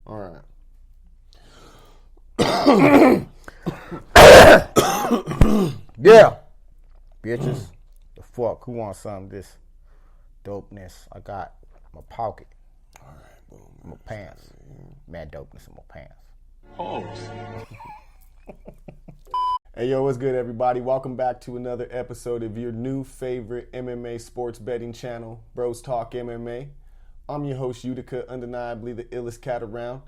All right. Yeah. Bitches. The fuck? Who wants some of this dopeness I got in my pocket? All right, boom. In my pants. Mad dopeness in my pants. Pause. Hey, yo, what's good, everybody? Welcome back to another episode of your new favorite MMA sports betting channel, Bros Talk MMA. I'm your host, Utica, undeniably the illest cat around,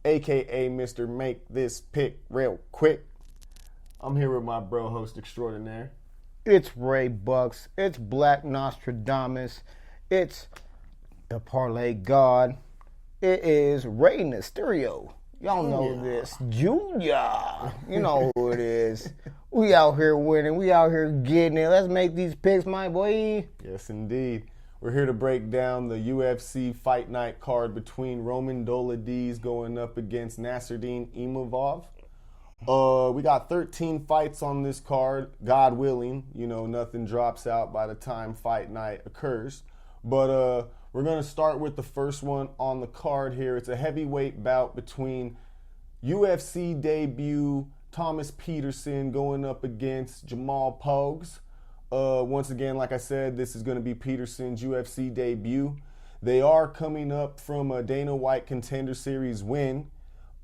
a.k.a. Mr. Make This Pick Real Quick. I'm here with my bro host extraordinaire. It's Ray Bucks. It's Black Nostradamus. It's the Parlay God. It is Ray Mysterio. Y'all know this. Junior. You know who it is. We out here winning. We out here getting it. Let's make these picks, my boy. Yes, indeed. We're here to break down the UFC Fight Night card between Roman Dolidze going up against Nasruddin Imavov. We got 13 fights on this card, God willing. You know, nothing drops out by the time Fight Night occurs. But we're going to start with the first one on the card here. It's a heavyweight bout between UFC debut Thomas Peterson going up against Jamal Pogues. Once again, like I said, this is going to be Peterson's UFC debut. They are coming up from a Dana White Contender Series win.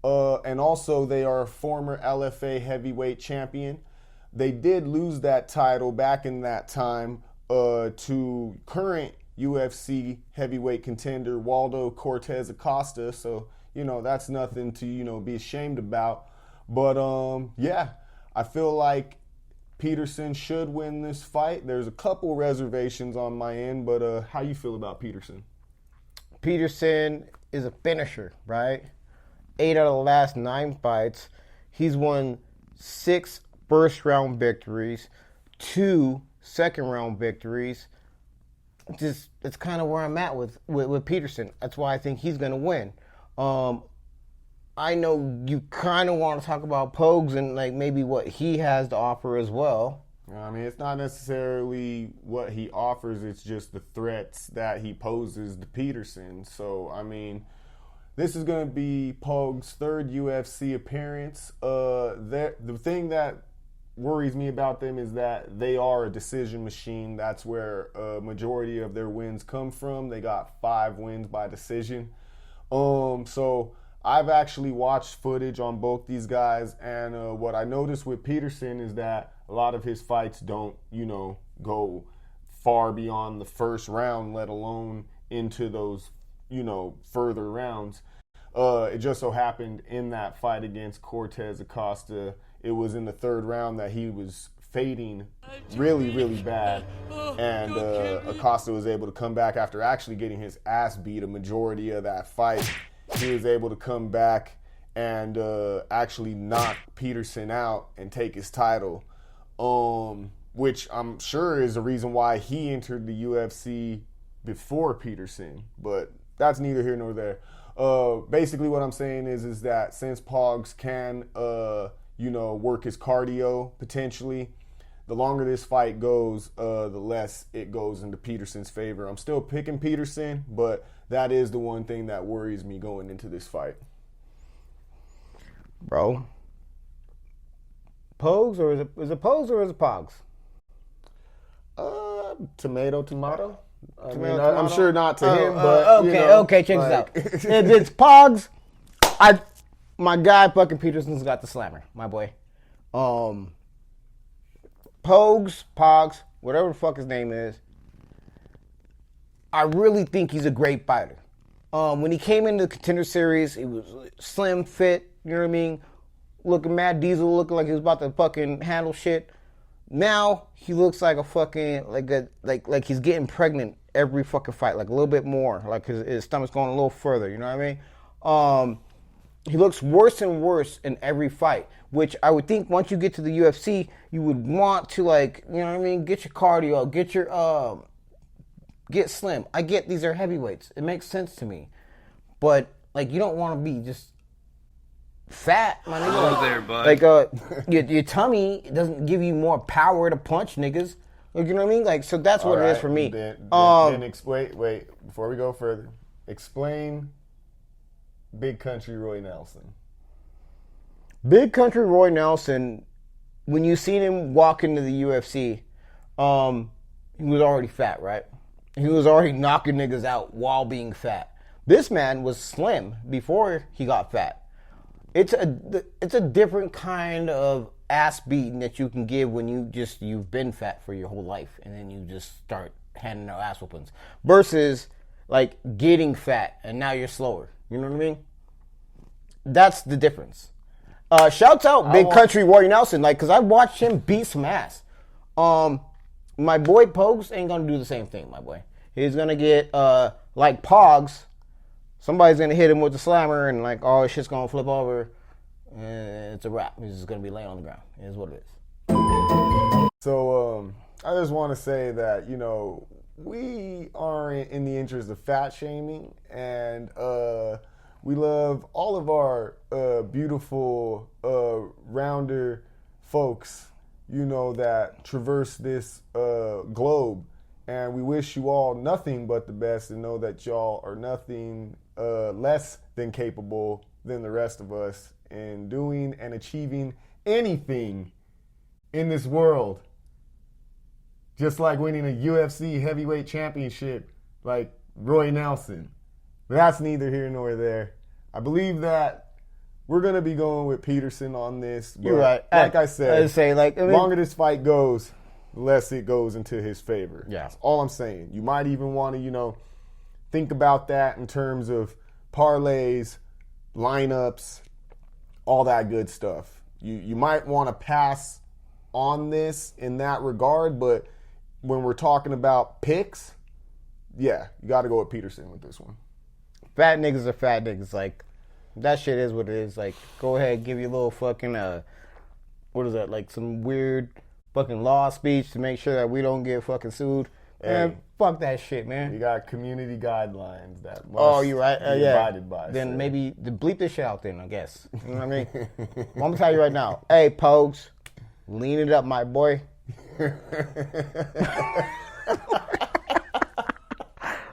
And also, they are a former LFA heavyweight champion. They did lose that title back in that time to current UFC heavyweight contender Waldo Cortez Acosta. So, you know, that's nothing to, you know, be ashamed about. But, yeah, I feel like Peterson should win this fight. There's a couple reservations on my end, but how you feel about Peterson? Peterson is a finisher, right? 8 out of the last 9 fights. He's won 6 first-round victories, 2 second-round victories. Just it's kind of where I'm at with Peterson. That's why I think he's going to win. I know you kind of want to talk about Pogues and like maybe what he has to offer as well. I mean, it's not necessarily what he offers. It's just the threats that he poses to Peterson. So, I mean, this is going to be Pogues' third UFC appearance. The thing that worries me about them is that they are a decision machine. That's where a majority of their wins come from. They got 5 wins by decision. So I've actually watched footage on both these guys, and what I noticed with Peterson is that a lot of his fights don't, you know, go far beyond the first round, let alone into those, you know, further rounds. It just so happened in that fight against Cortez Acosta, it was in the 3rd round that he was fading really, really bad. And Acosta was able to come back after actually getting his ass beat a majority of that fight. He was able to come back and actually knock Peterson out and take his title, which I'm sure is the reason why he entered the UFC before Peterson. But that's neither here nor there. Basically what I'm saying is that since Pogues can, you know, work his cardio potentially, the longer this fight goes, the less it goes into Peterson's favor. I'm still picking Peterson, but that is the one thing that worries me going into this fight. Bro, Pogues or is it Pogues or is it Pogues? Tomato. Tomato. I'm sure not to him, but okay, you know, okay, check like... this out. If it's Pogues, my guy fucking Peterson's got the slammer, my boy. Pogues, whatever the fuck his name is. I really think he's a great fighter. When he came into the Contender Series, he was slim, fit, you know what I mean? Looking mad diesel, looking like he was about to fucking handle shit. Now he looks like a fucking like he's getting pregnant every fucking fight, like a little bit more, like his stomach's going a little further. You know what I mean? He looks worse and worse in every fight, which I would think once you get to the UFC, you would want to, like, you know what I mean, get your cardio, get slim. I get these are heavyweights. It makes sense to me. But, like, you don't want to be just fat, my nigga. Hello there, bud. Like, your tummy doesn't give you more power to punch niggas. You know what I mean? Like, so that's what it is for me. Then wait, before we go further, explain Big Country Roy Nelson? Big Country Roy Nelson, when you seen him walk into the UFC, he was already fat, right? He was already knocking niggas out while being fat. This man was slim before he got fat. It's a different kind of ass beating that you can give when you've been fat for your whole life and then you just start handing out ass whoopings versus like getting fat and now you're slower. You know what I mean? That's the difference. Shouts out Big Country Roy Nelson, like, cause I watched him beat some ass. My boy Pogues ain't gonna do the same thing, my boy. He's gonna get like Pogs. Somebody's gonna hit him with the slammer and like, oh, shit's gonna flip over. And it's a wrap. He's just gonna be laying on the ground. It is what it is. So I just want to say that, you know, we aren't in the interest of fat shaming, and we love all of our beautiful rounder folks, you know, that traverse this globe. And we wish you all nothing but the best, and know that y'all are nothing less than capable than the rest of us in doing and achieving anything in this world. Just like winning a UFC heavyweight championship like Roy Nelson. But that's neither here nor there. I believe that we're going to be going with Peterson on this. But You're right. Like I said, the longer this fight goes, the less it goes into his favor. Yeah. That's all I'm saying. You might even want to, you know, think about that in terms of parlays, lineups, all that good stuff. You might want to pass on this in that regard, but when we're talking about picks, yeah, you got to go with Peterson with this one. Fat niggas are fat niggas. Like, that shit is what it is. Like, go ahead, give you a little fucking, what is that, like some weird fucking law speech to make sure that we don't get fucking sued. Man, fuck that shit, man. You got community guidelines that must you're right. be abided by. Then maybe bleep this shit out then, I guess. You know what I mean? Well, I'm going to tell you right now. Hey, Pogues, lean it up, my boy.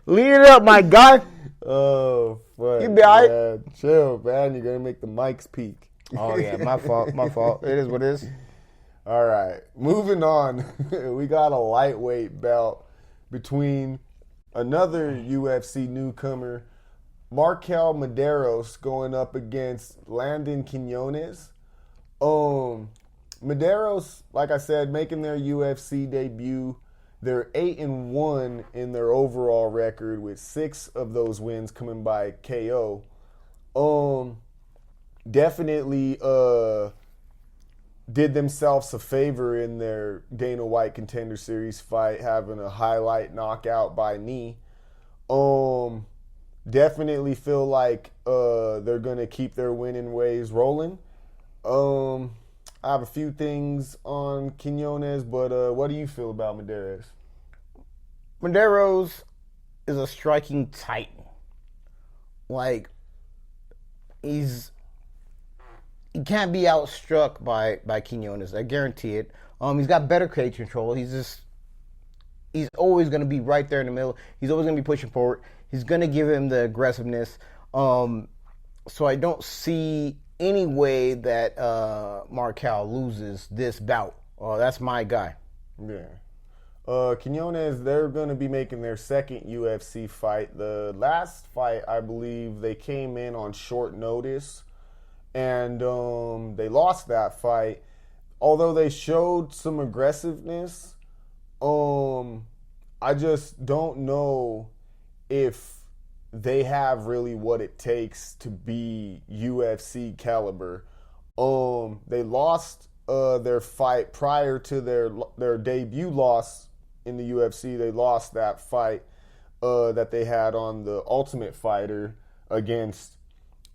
Lean it up, my guy. Oh, fuck. You be all right? Man. Chill, man. You're going to make the mics peak. Oh, yeah, my fault. It is what it is. All right. Moving on. We got a lightweight bout between another UFC newcomer, Markel Medeiros, going up against Landon Quinones. Medeiros, like I said, making their UFC debut. They're 8-1 in their overall record, with 6 of those wins coming by KO. Definitely did themselves a favor in their Dana White Contender Series fight, having a highlight knockout by knee. Definitely feel like they're going to keep their winning ways rolling. I have a few things on Quinones, but what do you feel about Medeiros? Medeiros is a striking titan. Like, he can't be outstruck by Quinones. I guarantee it. He's got better cage control. He's always going to be right there in the middle. He's always going to be pushing forward. He's going to give him the aggressiveness. So I don't see any way that Markel loses this bout. That's my guy. Yeah. Quinones, they're going to be making their second UFC fight. The last fight, I believe, they came in on short notice, and they lost that fight. Although they showed some aggressiveness, I just don't know if they have really what it takes to be UFC caliber. They lost their fight prior to their debut loss in the UFC. They lost that fight that they had on the Ultimate Fighter against,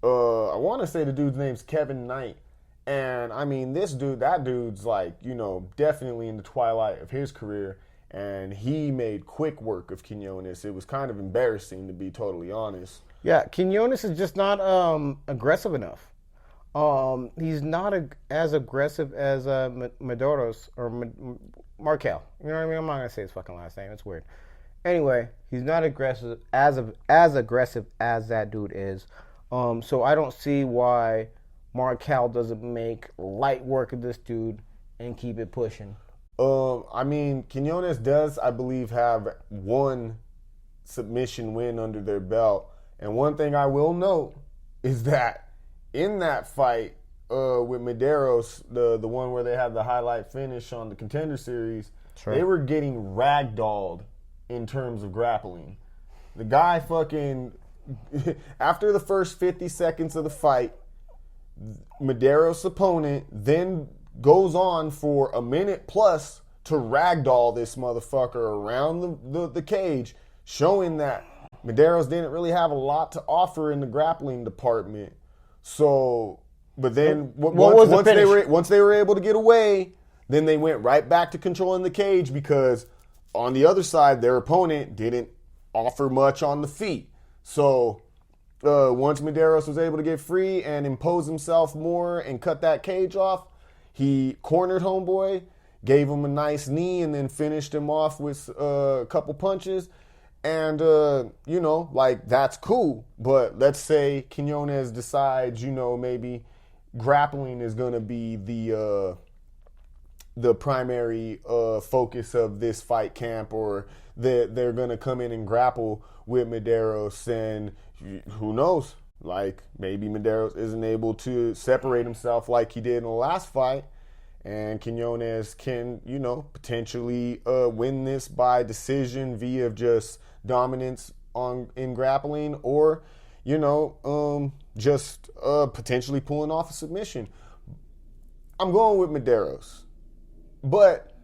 I want to say the dude's name's Kevin Knight. And I mean, that dude's like, you know, definitely in the twilight of his career. And he made quick work of Quinones. It was kind of embarrassing, to be totally honest. Yeah, Quinones is just not aggressive enough. He's not as aggressive as Medeiros or Markel. You know what I mean? I'm not gonna say his fucking last name. It's weird. Anyway, he's not aggressive as aggressive as that dude is. So I don't see why Markel doesn't make light work of this dude and keep it pushing. I mean, Quinones does, I believe, have one submission win under their belt. And one thing I will note is that in that fight with Medeiros, the one where they had the highlight finish on the Contender Series, they were getting ragdolled in terms of grappling. The guy fucking, after the first 50 seconds of the fight, Medeiros' opponent then goes on for a minute plus to ragdoll this motherfucker around the cage, showing that Medeiros didn't really have a lot to offer in the grappling department. So, but then once they were able to get away, then they went right back to controlling the cage because on the other side, their opponent didn't offer much on the feet. So once Medeiros was able to get free and impose himself more and cut that cage off, he cornered homeboy, gave him a nice knee, and then finished him off with a couple punches. And, that's cool. But let's say Quinones decides, maybe grappling is going to be the primary focus of this fight camp, or that they're going to come in and grapple with Medeiros, and who knows? Like, maybe Medeiros isn't able to separate himself like he did in the last fight, and Quinones can, potentially win this by decision via just dominance in grappling, or, just potentially pulling off a submission. I'm going with Medeiros, but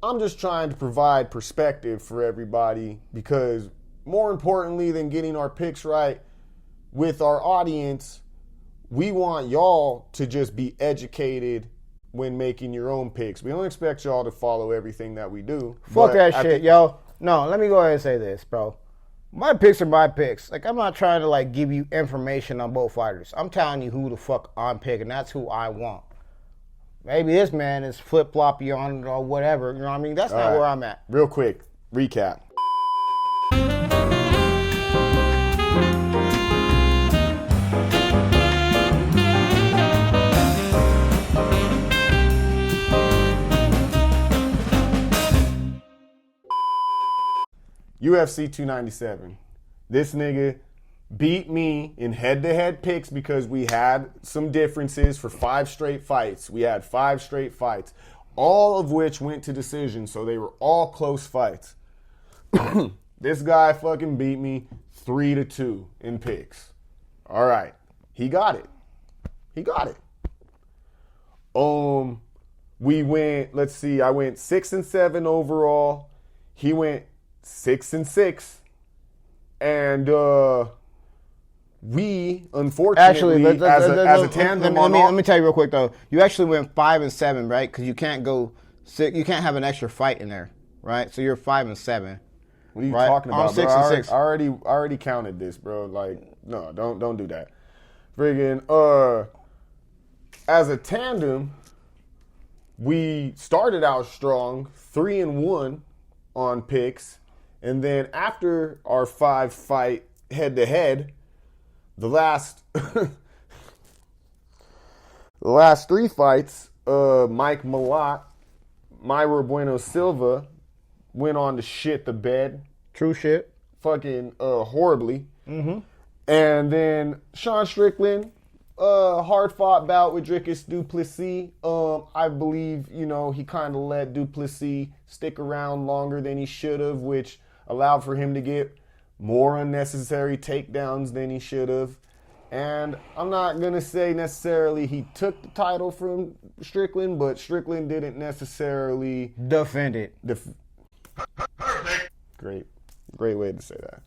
I'm just trying to provide perspective for everybody, because more importantly than getting our picks right with our audience, we want y'all to just be educated when making your own picks. We don't expect y'all to follow everything that we do. Fuck that shit, yo. No, let me go ahead and say this, bro. My picks are my picks. Like, I'm not trying to, give you information on both fighters. I'm telling you who the fuck I'm picking. That's who I want. Maybe this man is flip-floppy on it or whatever. You know what I mean? That's not where I'm at. Real quick, recap. UFC 297. This nigga beat me in head-to-head picks because we had some differences for 5 straight fights. We had 5 straight fights, all of which went to decision, so they were all close fights. This guy fucking beat me 3-2 in picks. All right. He got it. We went, let's see, I went 6-7 overall. He went 6-6. And we, unfortunately, actually, as a tandem, let me tell you real quick though. You actually went 5-7, right? Because you can't go you can't have an extra fight in there, right? So you're 5-7. What are you right? talking about, I'm 6 bro? and 6. I already counted this, bro. Like, no, don't do that. Friggin', as a tandem, we started out strong, 3-1 on picks, and then after our 5-fight head-to-head, the last the last 3 fights, Mike Malott, Mayra Bueno Silva went on to shit the bed. True shit. Fucking horribly. Mm-hmm. And then Sean Strickland, hard-fought bout with Dricus du Plessis. I believe, he kind of let du Plessis stick around longer than he should have, which allowed for him to get more unnecessary takedowns than he should have. And I'm not going to say necessarily he took the title from Strickland, but Strickland didn't necessarily defend it. Great way to say that.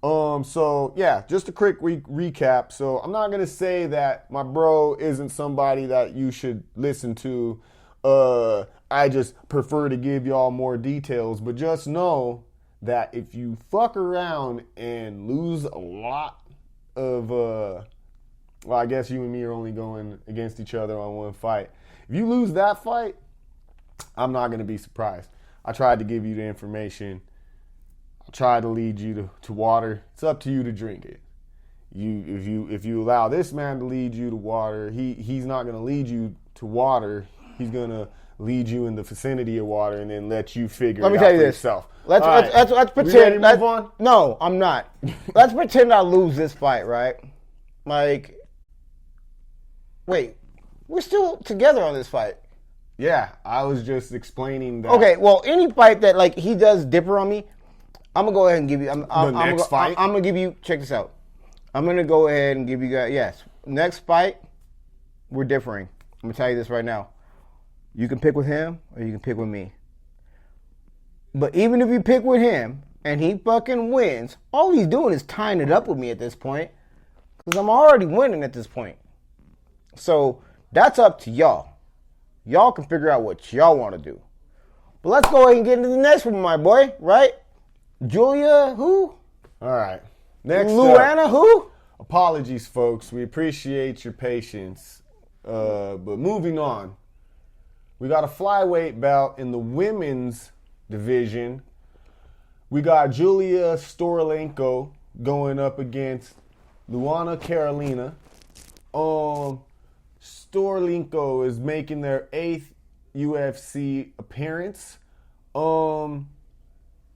So yeah, just a quick recap. So I'm not going to say that my bro isn't somebody that you should listen to. I just prefer to give y'all more details, but just know that if you fuck around and lose a lot of, well, I guess you and me are only going against each other on one fight. If you lose that fight, I'm not going to be surprised. I tried to give you the information. I tried to lead you to water. It's up to you to drink it. If you allow this man to lead you to water, he's not going to lead you to water. He's going to lead you in the vicinity of water and then let you figure it out for yourself. Let's pretend. Move on? No, I'm not. Let's pretend I lose this fight, right? Like, wait, we're still together on this fight. Yeah, I was just explaining that. Okay, well, any fight that like he does differ on me, I'm gonna go ahead and give you. Fight. I'm gonna give you. Check this out. I'm gonna go ahead and give you guys. Yes, next fight, we're differing. I'm gonna tell you this right now. You can pick with him or you can pick with me. But even if you pick with him and he fucking wins, all he's doing is tying it up with me at this point. Because I'm already winning at this point. So that's up to y'all. Y'all can figure out what y'all want to do. But let's go ahead and get into the next one, my boy, right? Julia, who? All right. Next Luana, up, who? Apologies, folks. We appreciate your patience. But moving on. We got a flyweight bout in the women's division. We got Julia Storolenko going up against Luana Carolina. Storolenko is making their 8th UFC appearance.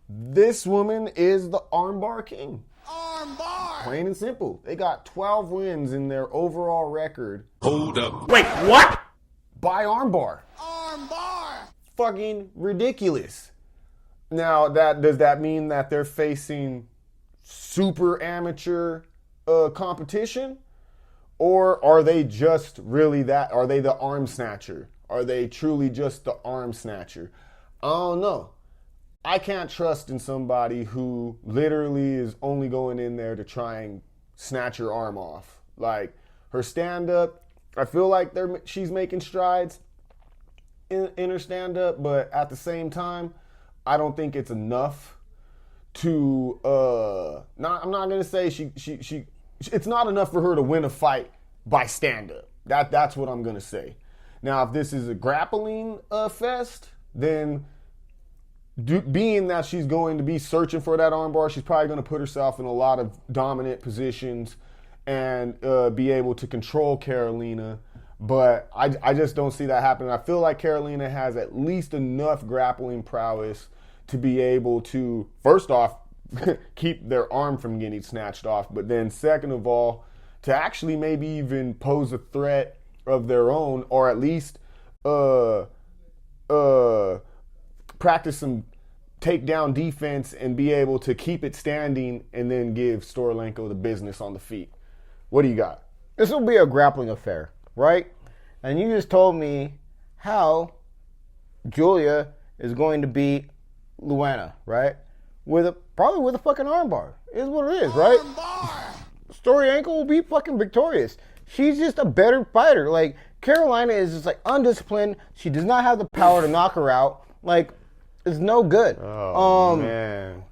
This woman is the armbar king. Armbar! Plain and simple. They got 12 wins in their overall record. Hold up. Wait, what? By armbar. Armbar! Fucking ridiculous. Now, does that mean that they're facing super amateur competition? Or are they just really that? Are they the arm snatcher? Are they truly just the arm snatcher? I don't know. I can't trust in somebody who literally is only going in there to try and snatch your arm off. Like, her stand-up, I feel like she's making strides in her stand-up, but at the same time, I don't think it's enough to, I'm not going to say it's not enough for her to win a fight by stand-up. That's what I'm going to say. Now, if this is a grappling fest, then being that she's going to be searching for that armbar, she's probably going to put herself in a lot of dominant positions and be able to control Carolina. But I just don't see that happening. I feel like Carolina has at least enough grappling prowess to be able to, first off, keep their arm from getting snatched off. But then second of all, to actually maybe even pose a threat of their own, or at least practice some takedown defense and be able to keep it standing and then give Storolenko the business on the feet. What do you got? This will be a grappling affair, right? And you just told me how Julia is going to beat Luana, right? Probably with a fucking armbar. Is what it is, right? Storolenko will be fucking victorious. She's just a better fighter. Like, Carolina is just like undisciplined. She does not have the power to knock her out. Like, it's no good. Oh, man.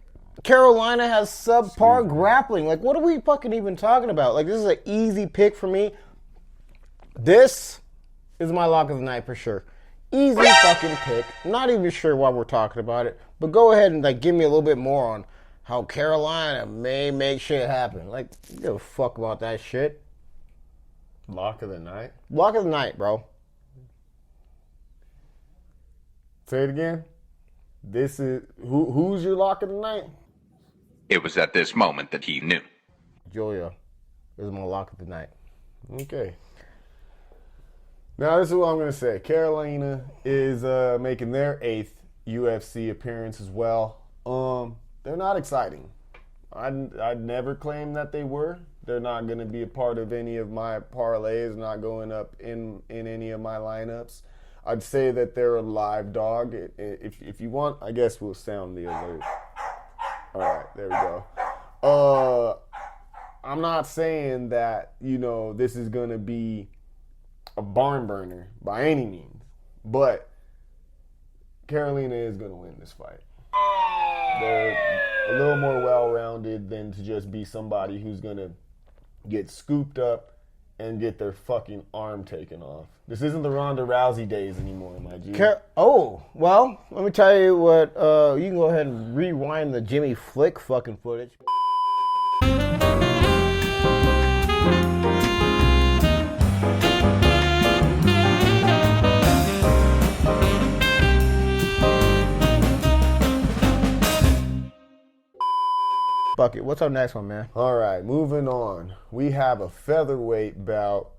Carolina has subpar grappling. Like, what are we fucking even talking about? Like, this is an easy pick for me. This is my lock of the night for sure. Easy fucking pick. Not even sure why we're talking about it. But go ahead and, like, give me a little bit more on how Carolina may make shit happen. Like, give a fuck about that shit. Lock of the night? Lock of the night, bro. Say it again. This is who's your lock of the night? It was at this moment that he knew. Julia is my lock of the night. Okay. Now this is what I'm going to say. Carolina is making their 8th UFC appearance as well. They're not exciting. I'd never claim that they were. They're not going to be a part of any of my parlays, not going up in any of my lineups. I'd say that they're a live dog. If you want, I guess we'll sound the alert. All right, there we go. I'm not saying that, this is going to be a barn burner by any means, but Carolina is going to win this fight. They're a little more well-rounded than to just be somebody who's going to get scooped up and get their fucking arm taken off. This isn't the Ronda Rousey days anymore, my G. Well, let me tell you what, you can go ahead and rewind the Jimmy Flick fucking footage. Fuck it. What's our next one, man? All right, moving on. We have a featherweight bout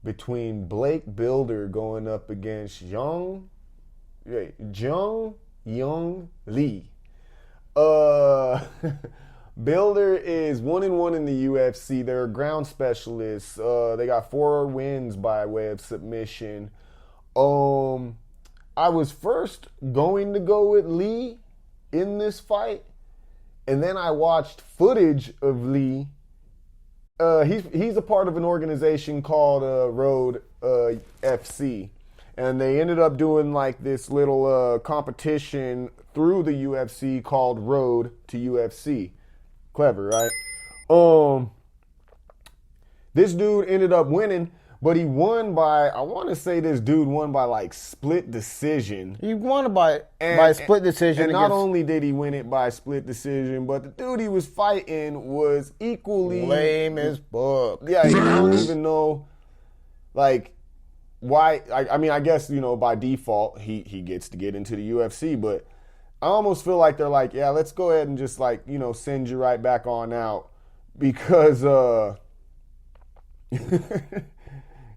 between Blake Builder going up against Jung Young Lee. Builder is 1-1 in the UFC. They're a ground specialist. They got 4 wins by way of submission. I was first going to go with Lee in this fight, and then I watched footage of Lee. He's a part of an organization called Road FC, and they ended up doing like this little competition through the UFC called Road to UFC. Clever, right? This dude ended up winning, but he won by, I want to say this dude won by like split decision. He won by split decision. And not only did he win it by split decision, but the dude he was fighting was equally lame as fuck. Yeah, I don't even know, like, why. I mean, I guess, you know, by default, he gets to get into the UFC, but I almost feel like they're like, yeah, let's go ahead and just, like, you know, send you right back on out because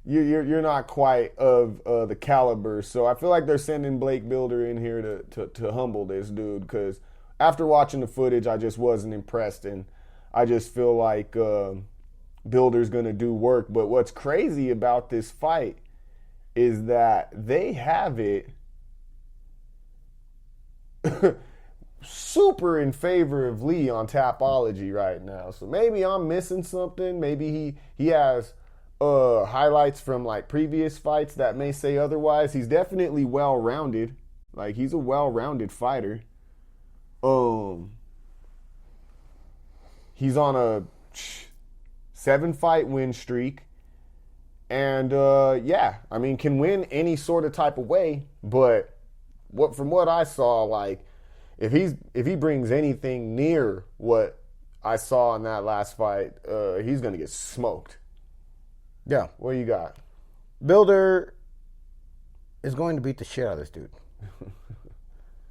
you're not quite of the caliber. So I feel like they're sending Blake Builder in here to humble this dude, because after watching the footage, I just wasn't impressed, and I just feel like Builder's going to do work. But what's crazy about this fight is that they have it super in favor of Lee on Tapology right now. So maybe I'm missing something. Maybe he has highlights from like previous fights that may say otherwise. He's definitely well-rounded. Like, he's a well-rounded fighter. He's on a 7-fight win streak. And yeah, I mean, can win any sort of type of way, but from what I saw, like, if he brings anything near what I saw in that last fight, he's gonna get smoked. Yeah. What you got? Builder is going to beat the shit out of this dude.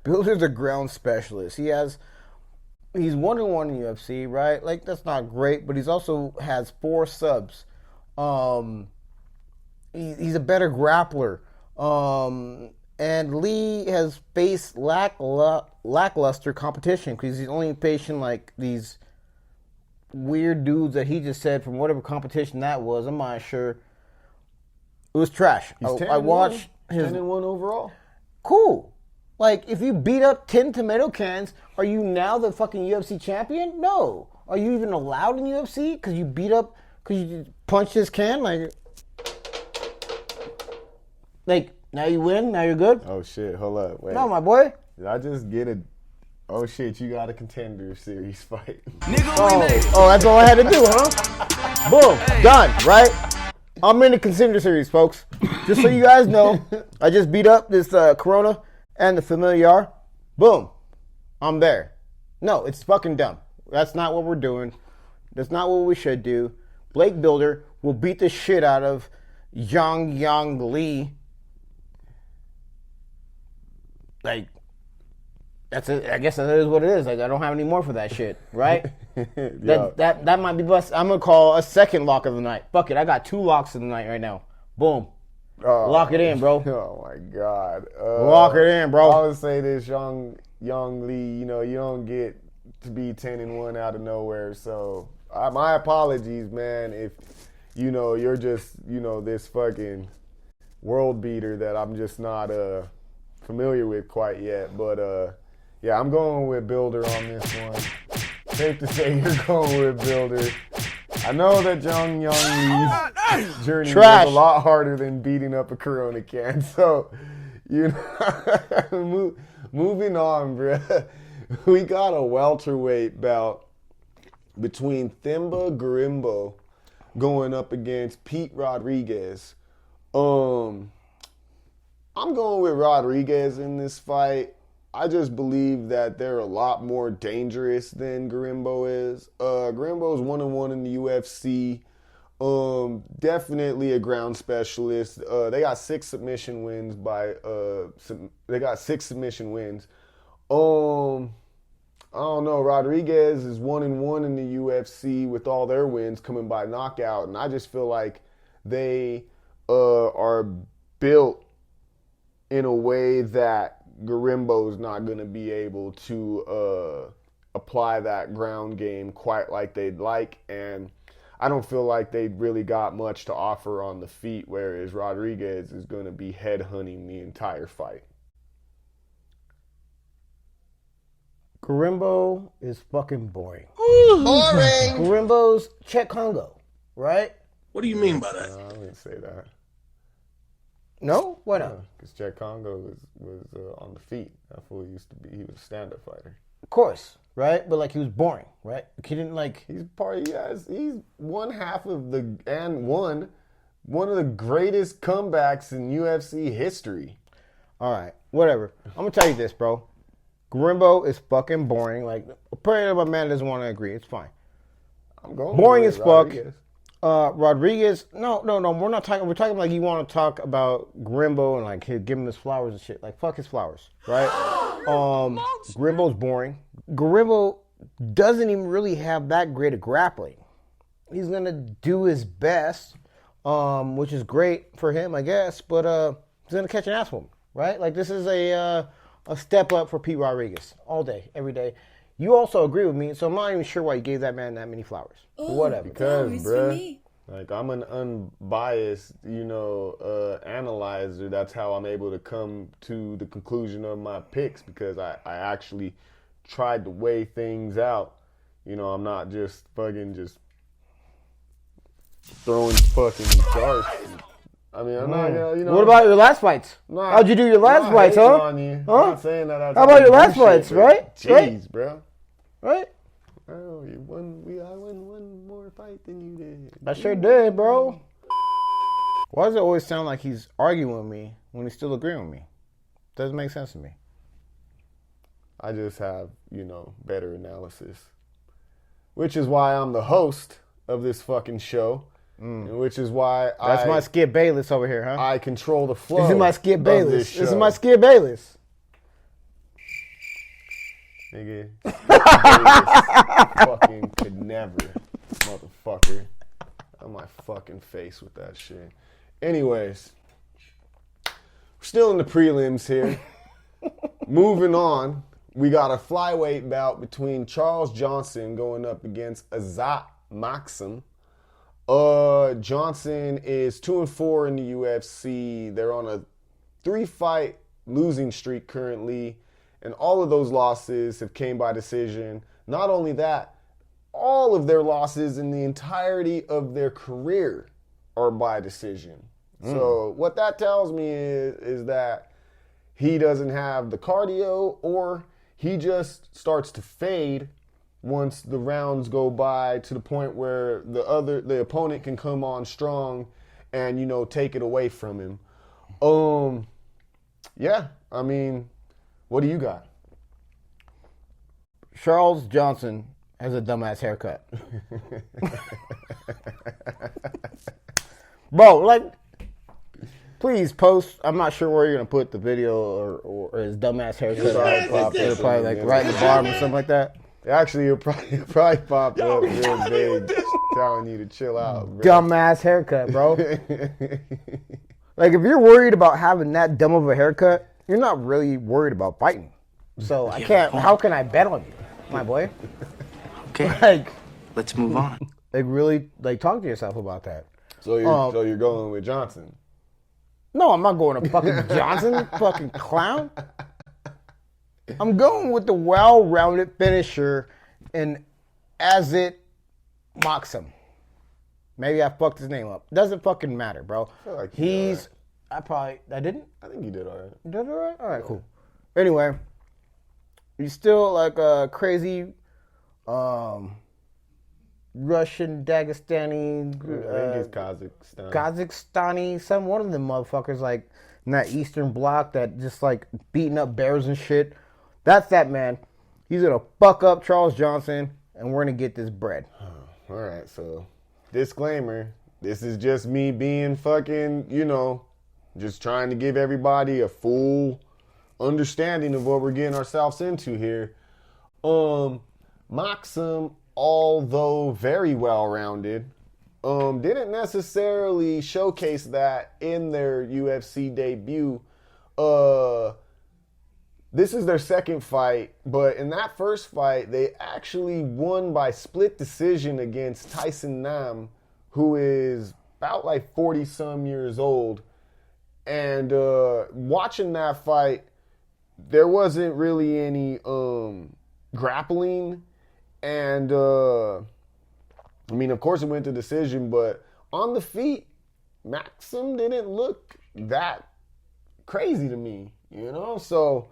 Builder's a ground specialist. He's 1-1 in UFC, right? Like, that's not great, but he's also has 4 subs. He's a better grappler. And Lee has faced lackluster competition because he's only facing like these weird dudes that he just said from whatever competition that was. I'm not sure. It was trash. I watched his 10-1 overall. Cool. Like, if you beat up 10 tomato cans, are you now the fucking UFC champion? No. Are you even allowed in UFC because you because you punched this can? Like, now you win? Now you're good? Oh, shit. Hold up. Wait. No, my boy. Did I just get a... Oh, shit. You got a Contender Series fight. Oh, that's all I had to do, huh? Boom. Done, right? I'm in the Contender Series, folks. Just so you guys know, I just beat up this Corona and the Familiar. Boom. I'm there. No, it's fucking dumb. That's not what we're doing. That's not what we should do. Blake Builder will beat the shit out of Young Lee. Like, that's it. I guess that is what it is. Like, I don't have any more for that shit, right? that might be best. I'm gonna call a second lock of the night. Fuck it, I got 2 locks of the night right now. Boom, lock it in, bro. Oh my god, lock it in, bro. I would say this, Young Lee. You know, you don't get to be 10-1 out of nowhere. So my apologies, man. If you know you're just this fucking world beater that I'm just not familiar with quite yet, but yeah, I'm going with Builder on this one. Safe to say you're going with Builder. I know that Young Lee's journey was a lot harder than beating up a Corona can, so moving on, bruh. We got a welterweight bout between Themba Gorimbo going up against Pete Rodriguez. I'm going with Rodriguez in this fight. I just believe that they're a lot more dangerous than Gorimbo is. Gorimbo is 1-1 in the UFC. Definitely a ground specialist. They got 6 submission wins I don't know. Rodriguez is 1-1 in the UFC with all their wins coming by knockout, and I just feel like they are built in a way that Garimbo is not going to be able to apply that ground game quite like they'd like, and I don't feel like they really got much to offer on the feet, whereas Rodriguez is going to be headhunting the entire fight. Garimbo is fucking boring. Boring. Garimbo's Czech Congo, right? What do you mean by that? No, I wouldn't say that. No? Why not? Because Jack Congo was on the feet. That's what he used to be. He was a stand-up fighter. Of course, right? But like he was boring, right? He didn't like. He's one half of one of the greatest comebacks in UFC history. All right, whatever. I'm gonna tell you this, bro. Garimbo is fucking boring. Like, apparently my man doesn't want to agree. It's fine. I'm going Boring with as fuck. Rodriguez. Rodriguez, no. We're not talking. We're talking like you want to talk about Garimbo and like give him his flowers and shit. Like fuck his flowers, right? Garimbo's boring. Garimbo doesn't even really have that great of grappling. He's gonna do his best, which is great for him, I guess. But he's gonna catch an ass whooping, right? Like this is a step up for Pete Rodriguez all day, every day. You also agree with me, so I'm not even sure why you gave that man that many flowers. But whatever. Because, bruh, like I'm an unbiased, analyzer. That's how I'm able to come to the conclusion of my picks, because I actually tried to weigh things out. I'm not just fucking just throwing fucking darts. I mean, I'm not gonna, What about your last fights? Nah, How'd you do your last fights, hating huh? on you. Huh? I'm not saying that. How about your last fights, right? Jeez, bro. Right? Oh, I won one more fight than you did. I sure did, bro. Why does it always sound like he's arguing with me when he's still agreeing with me? Doesn't make sense to me. I just have, better analysis. Which is why I'm the host of this fucking show. And which is why That's my Skip Bayless over here, huh? I control the flow. This is my Skip Bayless. This is my Skip Bayless. Nigga. Bayless fucking could never, motherfucker. On my fucking face with that shit. Anyways, we're still in the prelims here. Moving on, we got a flyweight bout between Charles Johnson going up against Azat Maxim. Johnson is 2-4 in the UFC. They're on a 3-fight losing streak currently, and all of those losses have came by decision. Not only that, all of their losses in the entirety of their career are by decision. So what that tells me is that he doesn't have the cardio, or he just starts to fade once the rounds go by, to the point where the opponent can come on strong and take it away from him. Yeah, I mean, what do you got? Charles Johnson has a dumbass haircut. Bro, like, please post. I'm not sure where you're going to put the video or his dumbass haircut. Probably like right in the bottom or something like that. Actually, it'll probably pop up real big, telling you to chill out, bro. Dumbass haircut, bro. Like, if you're worried about having that dumb of a haircut, you're not really worried about fighting. So I can't. How can I bet on you, my boy? Okay, Like, let's move on. like really, like talk to yourself about that. So you're going with Johnson? No, I'm not going to fucking Johnson, fucking clown. I'm going with the well-rounded finisher in Azat Maxim. Maybe I fucked his name up. Doesn't fucking matter, bro. I feel like you did I didn't? I think you did all right. You did all right? All right, cool. Anyway, he's still like a crazy Russian, Dagestani, I think it's Kazakhstan. Kazakhstani, one of them motherfuckers like in that Eastern Bloc that just like beating up bears and shit. That's that man. He's gonna fuck up Charles Johnson, and we're gonna get this bread. All right, so disclaimer: this is just me being fucking, just trying to give everybody a full understanding of what we're getting ourselves into here. Maxim, although very well-rounded, didn't necessarily showcase that in their UFC debut. This is their second fight, but in that first fight, they actually won by split decision against Tyson Nam, who is about like 40-some years old. And watching that fight, there wasn't really any grappling. And, I mean, of course it went to decision, but on the feet, Maxim didn't look that crazy to me, you know? So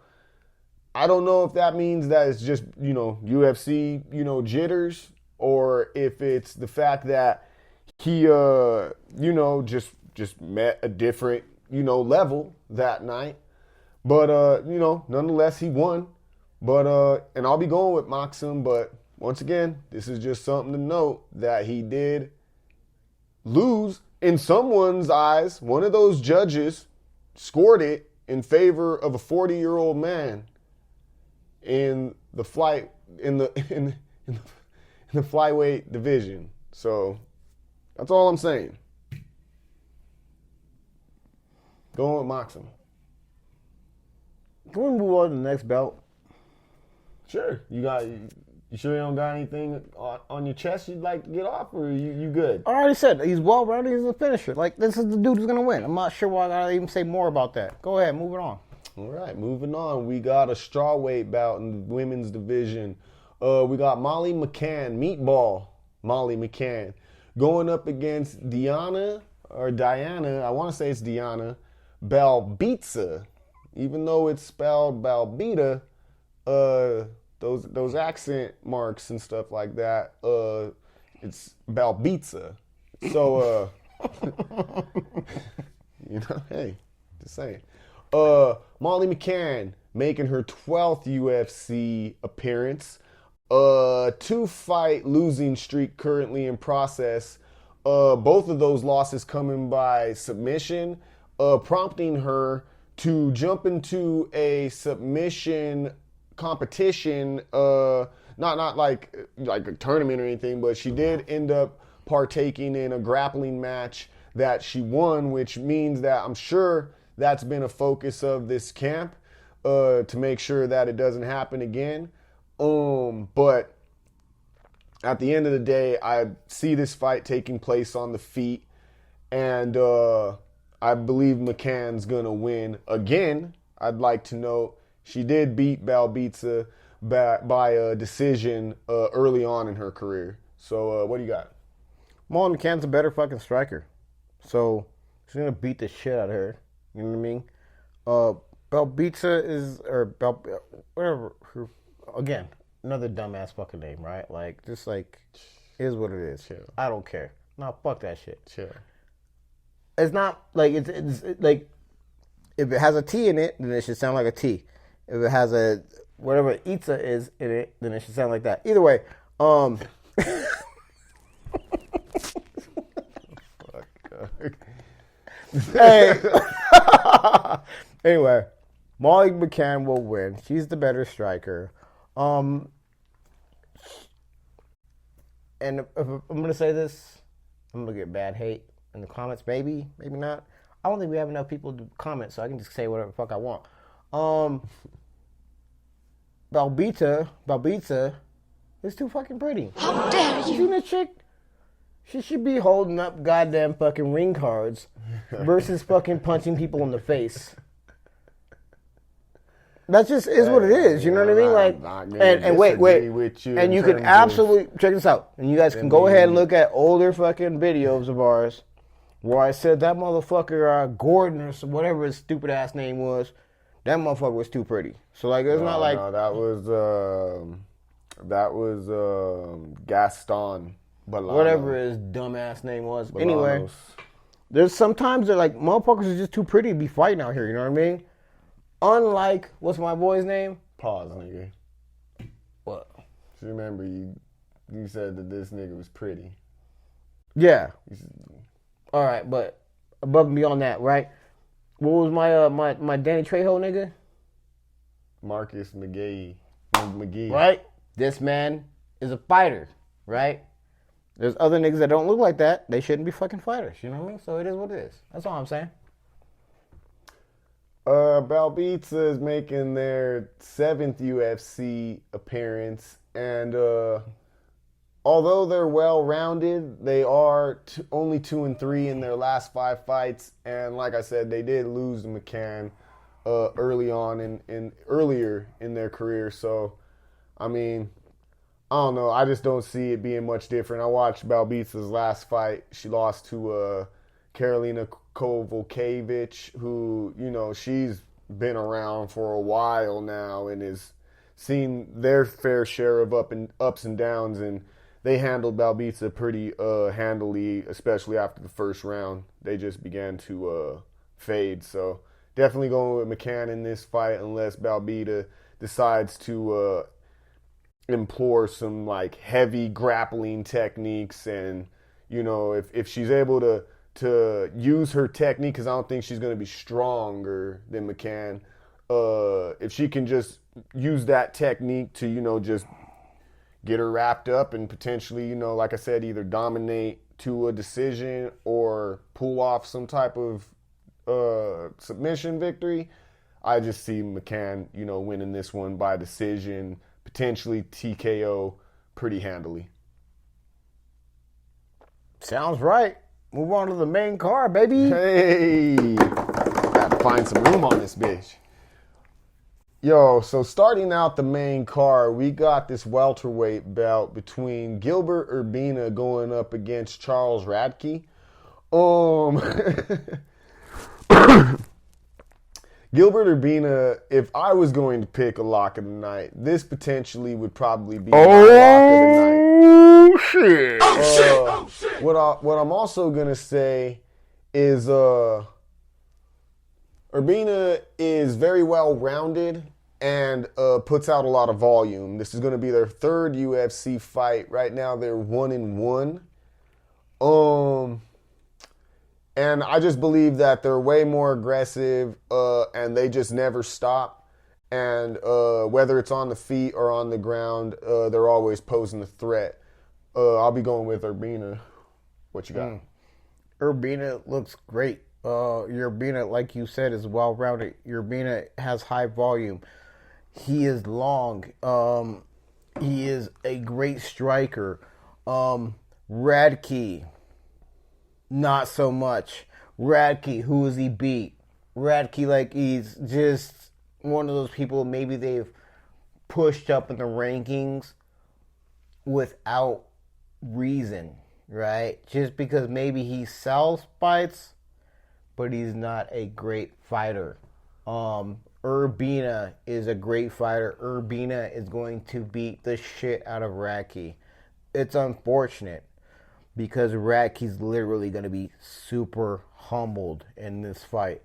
I don't know if that means that it's just, UFC, jitters, or if it's the fact that he, just met a different, level that night. But, nonetheless, he won. But, and I'll be going with Maxim, but once again, this is just something to note that he did lose in someone's eyes. One of those judges scored it in favor of a 40-year-old man in the flyweight division. So that's all I'm saying. Going with Maxim. Can we move on to the next belt? Sure. You sure you don't got anything on your chest you'd like to get off, or you good? I already said he's well-rounded. He's a finisher. Like, this is the dude who's gonna win. I'm not sure why I gotta even say more about that. Go ahead, moving on. All right, moving on. We got a strawweight bout in the women's division. We got Molly McCann, Molly McCann, going up against Diana, I want to say it's Diana, Belbita. Even though it's spelled Belbita, those accent marks and stuff like that, it's Belbita. So, hey, just saying. Molly McCann making her 12th UFC appearance. 2-fight losing streak currently in process. Both of those losses coming by submission, prompting her to jump into a submission competition. Not like a tournament or anything, but she did end up partaking in a grappling match that she won, which means that I'm sure that's been a focus of this camp, to make sure that it doesn't happen again. But at the end of the day, I see this fight taking place on the feet, and I believe McCann's gonna win again. I'd like to note she did beat Belbita by a decision early on in her career. So what do you got? Molly McCann's a better fucking striker, so she's gonna beat the shit out of her. You know what I mean? Belbita is, or whatever. Again, another dumbass fucking name, right? Like, just like, is what it is. Sure. I don't care. No, fuck that shit. Sure. It's not like it's like, if it has a T in it, then it should sound like a T. If it has a whatever Itza is in it, then it should sound like that. Either way, hey. Anyway, Molly McCann will win. She's the better striker. And if I'm gonna say this, I'm gonna get bad hate in the comments. Maybe not. I don't think we have enough people to comment, so I can just say whatever the fuck I want. Belbita is too fucking pretty. How dare you? You know, chick? She should be holding up goddamn fucking ring cards versus fucking punching people in the face. That just is what it is. You know what I mean? Like, and wait. And you can absolutely check this out. And you guys can go ahead and look at older fucking videos of ours where I said that motherfucker Gordon or whatever his stupid ass name was. That motherfucker was too pretty. So like, it's not like that was Gaston. Bolanos. Whatever his dumbass name was. Bolanos. Anyway, there's sometimes they're like, motherfuckers are just too pretty to be fighting out here. You know what I mean? Unlike, what's my boy's name? Pause, nigga. What? Just remember, you said that this nigga was pretty. Yeah. All right, but above and beyond that, right? What was my Danny Trejo nigga? Marcus McGee. Right? This man is a fighter, right? There's other niggas that don't look like that. They shouldn't be fucking fighters. You know what I mean? So it is what it is. That's all I'm saying. Balbitsa is making their 7th UFC appearance, and although they're well-rounded, they are only 2-3 in their last 5 fights, and like I said, they did lose to McCann earlier in their career. So, I mean, I don't know. I just don't see it being much different. I watched Balbitsa's last fight. She lost to Karolina Kowalkiewicz, who, you know, she's been around for a while now and has seen their fair share of ups and downs, and they handled Balbitsa pretty handily, especially after the first round. They just began to fade. So definitely going with McCann in this fight unless Balbita decides to implore some like heavy grappling techniques, and you know, if she's able to use her technique, because I don't think she's going to be stronger than McCann. If she can just use that technique to, you know, just get her wrapped up and potentially, you know, like I said, either dominate to a decision or pull off some type of submission victory, I just see McCann, you know, winning this one by decision, potentially TKO pretty handily. Sounds right. Move on to the main card, baby. Hey, gotta find some room on this bitch. Yo, so starting out the main card, we got this welterweight bout between Gilbert Urbina going up against Charles Radke. Gilbert Urbina, if I was going to pick a lock of the night, this potentially would probably be my lock of the night. Shit. What I'm also gonna say is Urbina is very well rounded and puts out a lot of volume. This is gonna be their 3rd UFC fight. Right now they're 1-1. And I just believe that they're way more aggressive and they just never stop. And whether it's on the feet or on the ground, they're always posing a threat. I'll be going with Urbina. What you got? Urbina looks great. Urbina, like you said, is well-rounded. Urbina has high volume. He is long. He is a great striker. Radke, not so much. Radke, who has he beat? Radke, like, he's just one of those people maybe they've pushed up in the rankings without reason, right? Just because maybe he sells fights, but he's not a great fighter. Urbina is a great fighter. Urbina is going to beat the shit out of Radke. It's unfortunate because Radke's literally going to be super humbled in this fight.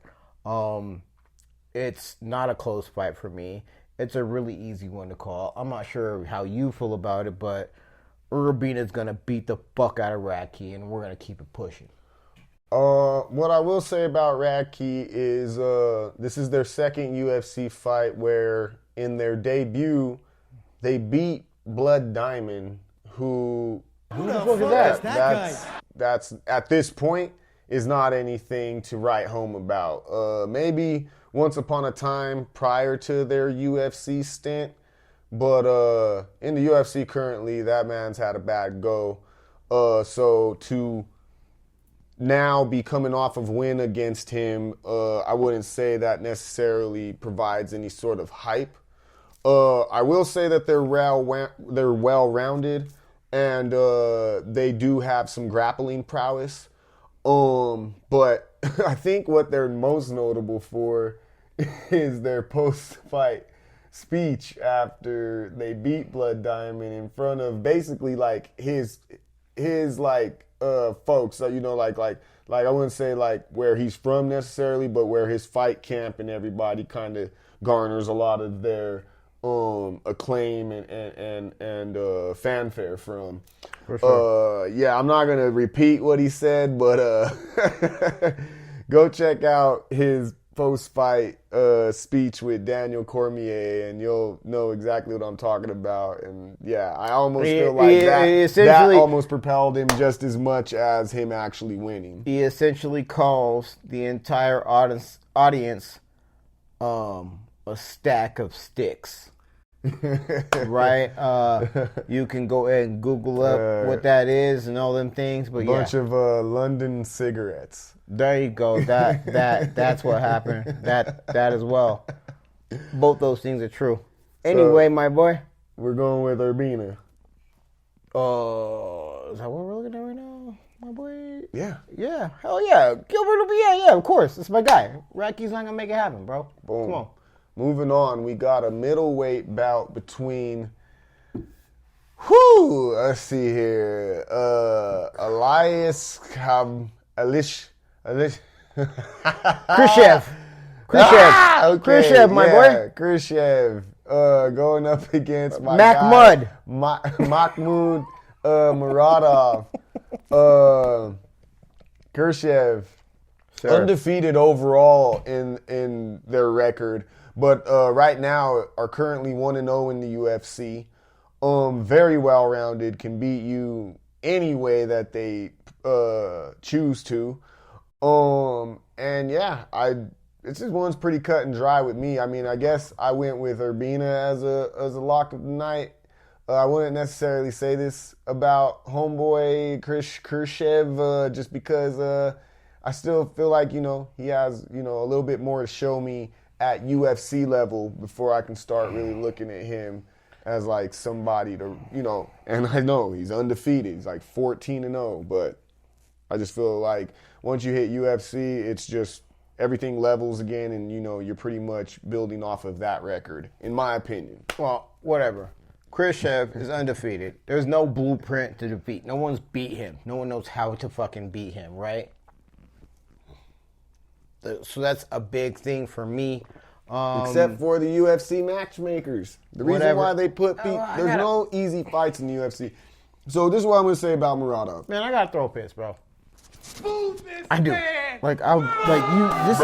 It's not a close fight for me. It's a really easy one to call. I'm not sure how you feel about it, but Urbina's going to beat the fuck out of Radke, and we're going to keep it pushing. What I will say about Radke is this is their 2nd UFC fight where in their debut they beat Blood Diamond, who the fuck is that? That's at this point is not anything to write home about. Maybe once upon a time prior to their UFC stint, but in the UFC currently, that man's had a bad go. So to now be coming off of win against him, I wouldn't say that necessarily provides any sort of hype. I will say that they're well-rounded and they do have some grappling prowess. But I think what they're most notable for is their post-fight speech after they beat Blood Diamond in front of basically like his like folks. So, you know, like I wouldn't say like where he's from necessarily, but where his fight camp and everybody kind of garners a lot of their acclaim and fanfare from. For sure. Yeah, I'm not gonna repeat what he said, but go check out his post-fight speech with Daniel Cormier, and you'll know exactly what I'm talking about. And yeah, I almost feel like that almost propelled him just as much as him actually winning. He essentially calls the entire audience a stack of sticks. Right? You can go ahead and Google up what that is and all them things. But bunch of London cigarettes. There you go. That's what happened. That as well. Both those things are true. Anyway, my boy. We're going with Urbina. Is that what we're looking at right now, my boy? Yeah. Yeah. Hell yeah. Gilbert will be, yeah, of course. It's my guy. Rocky's not going to make it happen, bro. Boom. Come on. Moving on, we got a middleweight bout between, let's see here, Khrushchev. Okay, Khrushchev, my boy. Khrushchev, going up against my guy, Mahmoud Muradov. Khrushchev, undefeated overall in their record. But right now are currently 1-0 in the UFC. Very well-rounded, can beat you any way that they choose to. And yeah, this one's pretty cut and dry with me. I mean, I guess I went with Urbina as a lock of the night. I wouldn't necessarily say this about homeboy Khrushchev just because I still feel like, he has, a little bit more to show me at UFC level before I can start really looking at him as like somebody to, and I know he's undefeated. He's like 14-0, but I just feel like once you hit UFC, it's just everything levels again and, you're pretty much building off of that record, in my opinion. Well, whatever. Khrushchev is undefeated. There's no blueprint to defeat. No one's beat him. No one knows how to fucking beat him, right? So that's a big thing for me. Except for the UFC matchmakers. The reason why they put there's no easy fights in the UFC. So this is what I'm going to say about Muradov. Man, I got to throw a piss, bro. Move this I do. man. Like you this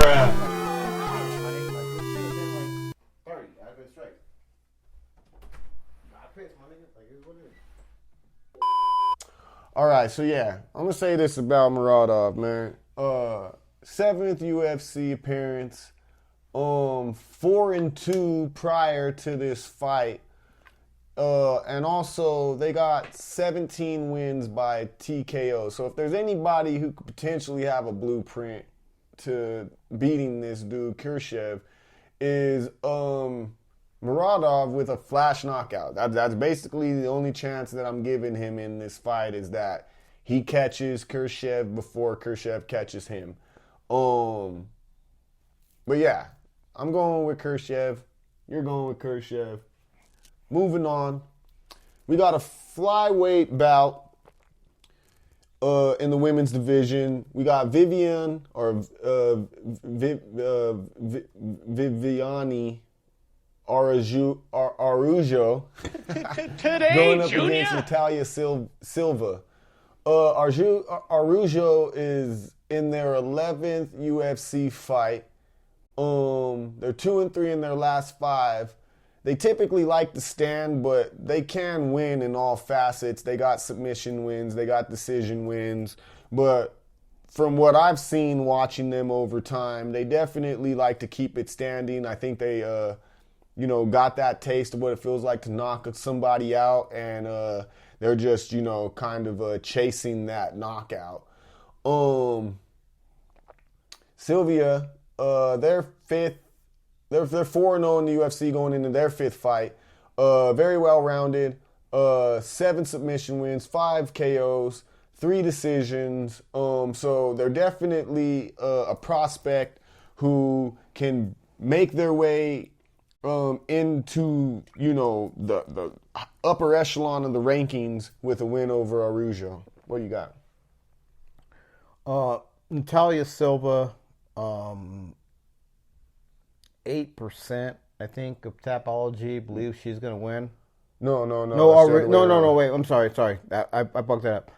All right, so yeah, I'm going to say this about Muradov, man. 7th UFC appearance, 4-2 prior to this fight, and also they got 17 wins by TKO. So if there's anybody who could potentially have a blueprint to beating this dude, Khrushchev, is Muradov with a flash knockout. That's basically the only chance that I'm giving him in this fight, is that he catches Khrushchev before Khrushchev catches him. But yeah, I'm going with Khrushchev. You're going with Khrushchev. Moving on, we got a flyweight bout in the women's division. We got Viviani Araujo going up against Natalia Silva. Araujo is in their 11th UFC fight. They're 2-3 in their last 5. They typically like to stand, but they can win in all facets. They got submission wins, they got decision wins. But from what I've seen watching them over time, they definitely like to keep it standing. I think they, got that taste of what it feels like to knock somebody out, and they're just, kind of chasing that knockout. Sylvia, they're 4-0 in the UFC going into their 5th fight. Very well-rounded. 7 submission wins, 5 KOs, 3 decisions. So they're definitely a prospect who can make their way into, the upper echelon of the rankings with a win over Araujo. What do you got? Natalia Silva, 8%, I think, of Tapology believes she's gonna win. No. Wait. I'm sorry. I bugged that up.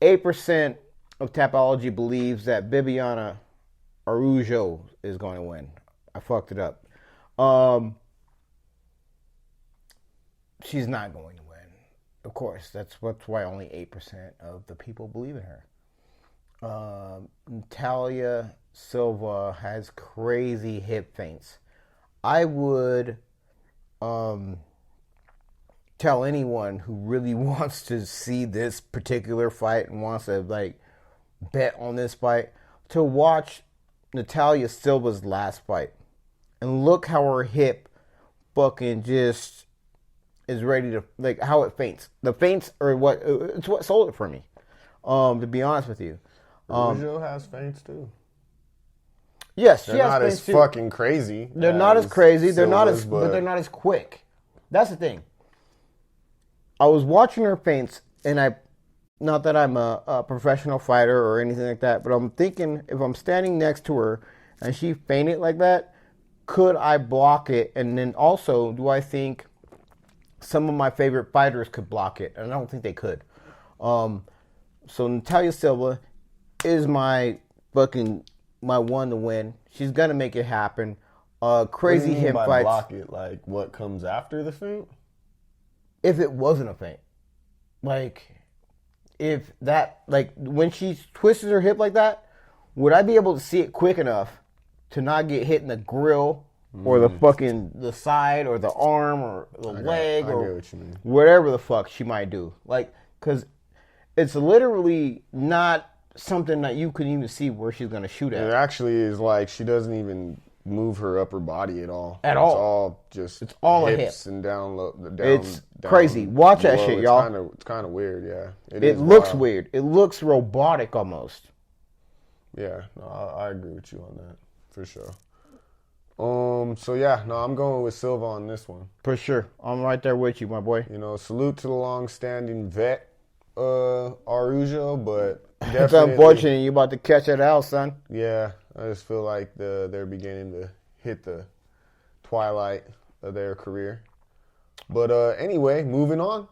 8% of Tapology believes that Bibiana Araujo is going to win. I fucked it up. She's not going to win. Of course, that's why only 8% of the people believe in her. Natalia Silva has crazy hip feints. I would tell anyone who really wants to see this particular fight and wants to like bet on this fight to watch Natalia Silva's last fight and look how her hip fucking just is ready to, like, how it feints. The feints are it's what sold it for me, to be honest with you. Rougeau has feints too. Yes, they're not as fucking crazy. They're not as crazy. They're not as, but but they're not as quick. That's the thing. I was watching her feints, and not that I'm a professional fighter or anything like that, but I'm thinking if I'm standing next to her and she feinted like that, could I block it? And then also, do I think some of my favorite fighters could block it? And I don't think they could. So Natalia Silva is my one to win. She's gonna make it happen. Crazy hip fights. Block it, like what comes after the feint? If it wasn't a feint, like if that, like when she twists her hip like that, would I be able to see it quick enough to not get hit in the grill or the side or the arm or the leg or what you mean. Whatever the fuck she might do? Like, because it's literally not something that you can even see where she's gonna shoot at. It actually is like she doesn't even move her upper body at all. At all. It's all just it's all hips a hip. and down low. It's crazy. Watch that shit, y'all. It's kind of weird, yeah. It looks weird. It looks robotic almost. Yeah, no, I agree with you on that for sure. So yeah, no, I'm going with Silva on this one. For sure. I'm right there with you, my boy. You know, salute to the long-standing vet, Araujo, but it's unfortunate you're about to catch that out, son. Yeah, I just feel like they're beginning to hit the twilight of their career. But anyway, moving on.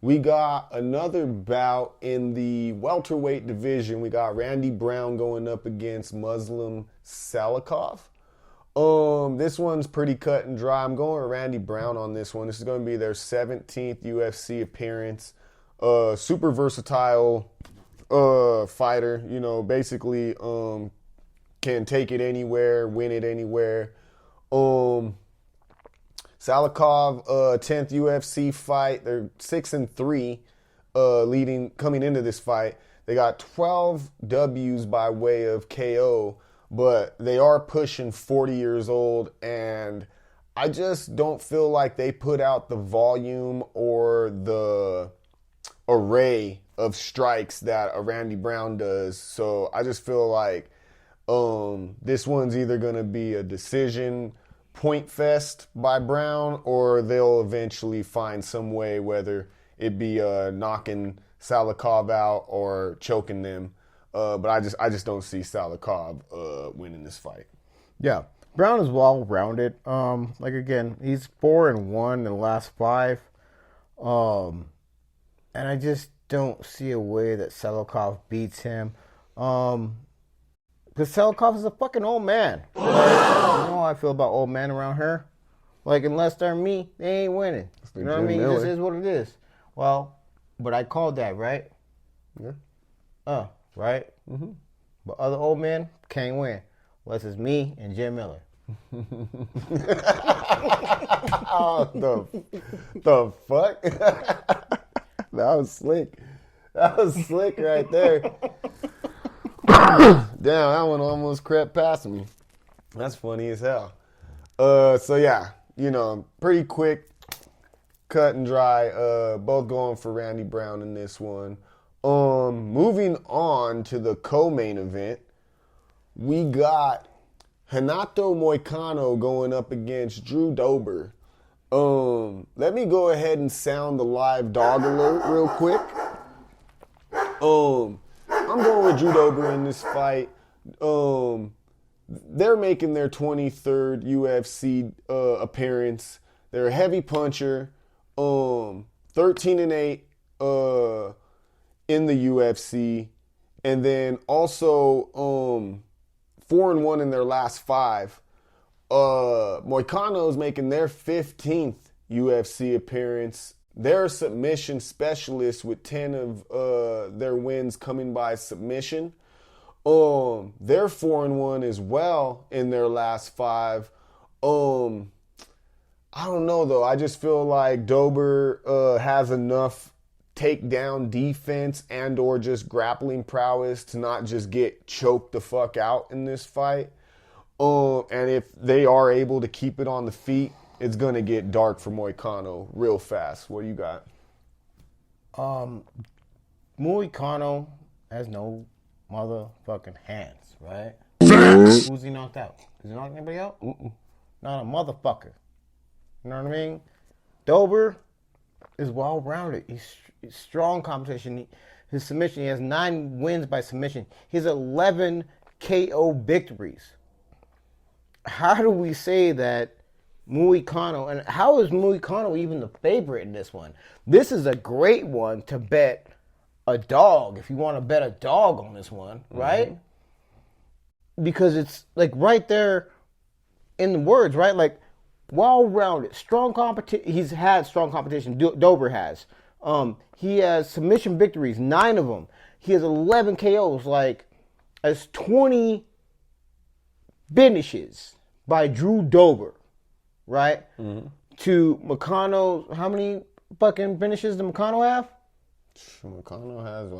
We got another bout in the welterweight division. We got Randy Brown going up against Muslim Salikov. This one's pretty cut and dry. I'm going with Randy Brown on this one. This is going to be their 17th UFC appearance. Super versatile fighter. You know, basically can take it anywhere, win it anywhere. Salikov, 10th UFC fight. They're 6-3 coming into this fight. They got 12 W's by way of KO, but they are pushing 40 years old, and I just don't feel like they put out the volume or the array of strikes that a Randy Brown does. So I just feel like this one's either going to be a decision point fest by Brown, or they'll eventually find some way, whether it be knocking Salikov out or choking them. But I just don't see Salikov winning this fight. Yeah, Brown is well rounded. Like again, he's 4-1 in the last 5. And I just don't see a way that Salikov beats him. Because Salikov is a fucking old man. Like, you know how I feel about old men around here. Like, unless they're me, they ain't winning. You know what I mean? This is what it is. Well, but I called that, right? Yeah. Right? Mm-hmm. But other old men can't win. Unless it's me and Jim Miller. Oh, the fuck? That was slick. That was slick right there. Damn, that one almost crept past me. That's funny as hell. So yeah, you know, pretty quick, cut and dry. Both going for Randy Brown in this one. Moving on to the co-main event, we got Renato Moicano going up against Drew Dober. Let me go ahead and sound the live dog alert real quick. I'm going with Drew Dober in this fight. They're making their 23rd UFC appearance. They're a heavy puncher. 13-8 in the UFC. And then also 4-1 in their last 5. Moicano's making their 15th UFC appearance. They're a submission specialist with 10 of their wins coming by submission. They're 4-1 as well in their last 5. I don't know though. I just feel like Dober has enough takedown defense and or just grappling prowess to not just get choked the fuck out in this fight. And if they are able to keep it on the feet, it's going to get dark for Moicano real fast. What do you got? Moicano has no motherfucking hands, right? Who's he knocked out? Has he knocked anybody out? Not a motherfucker. You know what I mean? Dober is well-rounded. He's strong competition. His submission, he has 9 wins by submission. He has 11 KO victories. How do we say that Moicano, and how is Moicano even the favorite in this one? This is a great one to bet a dog, if you want to bet a dog on this one, right? Because it's like right there in the words, right? Like, well-rounded, strong competition. He's had strong competition. Dober has. He has submission victories, 9 of them. He has 11 KOs. Like, as 20 finishes by Drew Dober, right? To Moicano, how many fucking finishes does Moicano have? Moicano has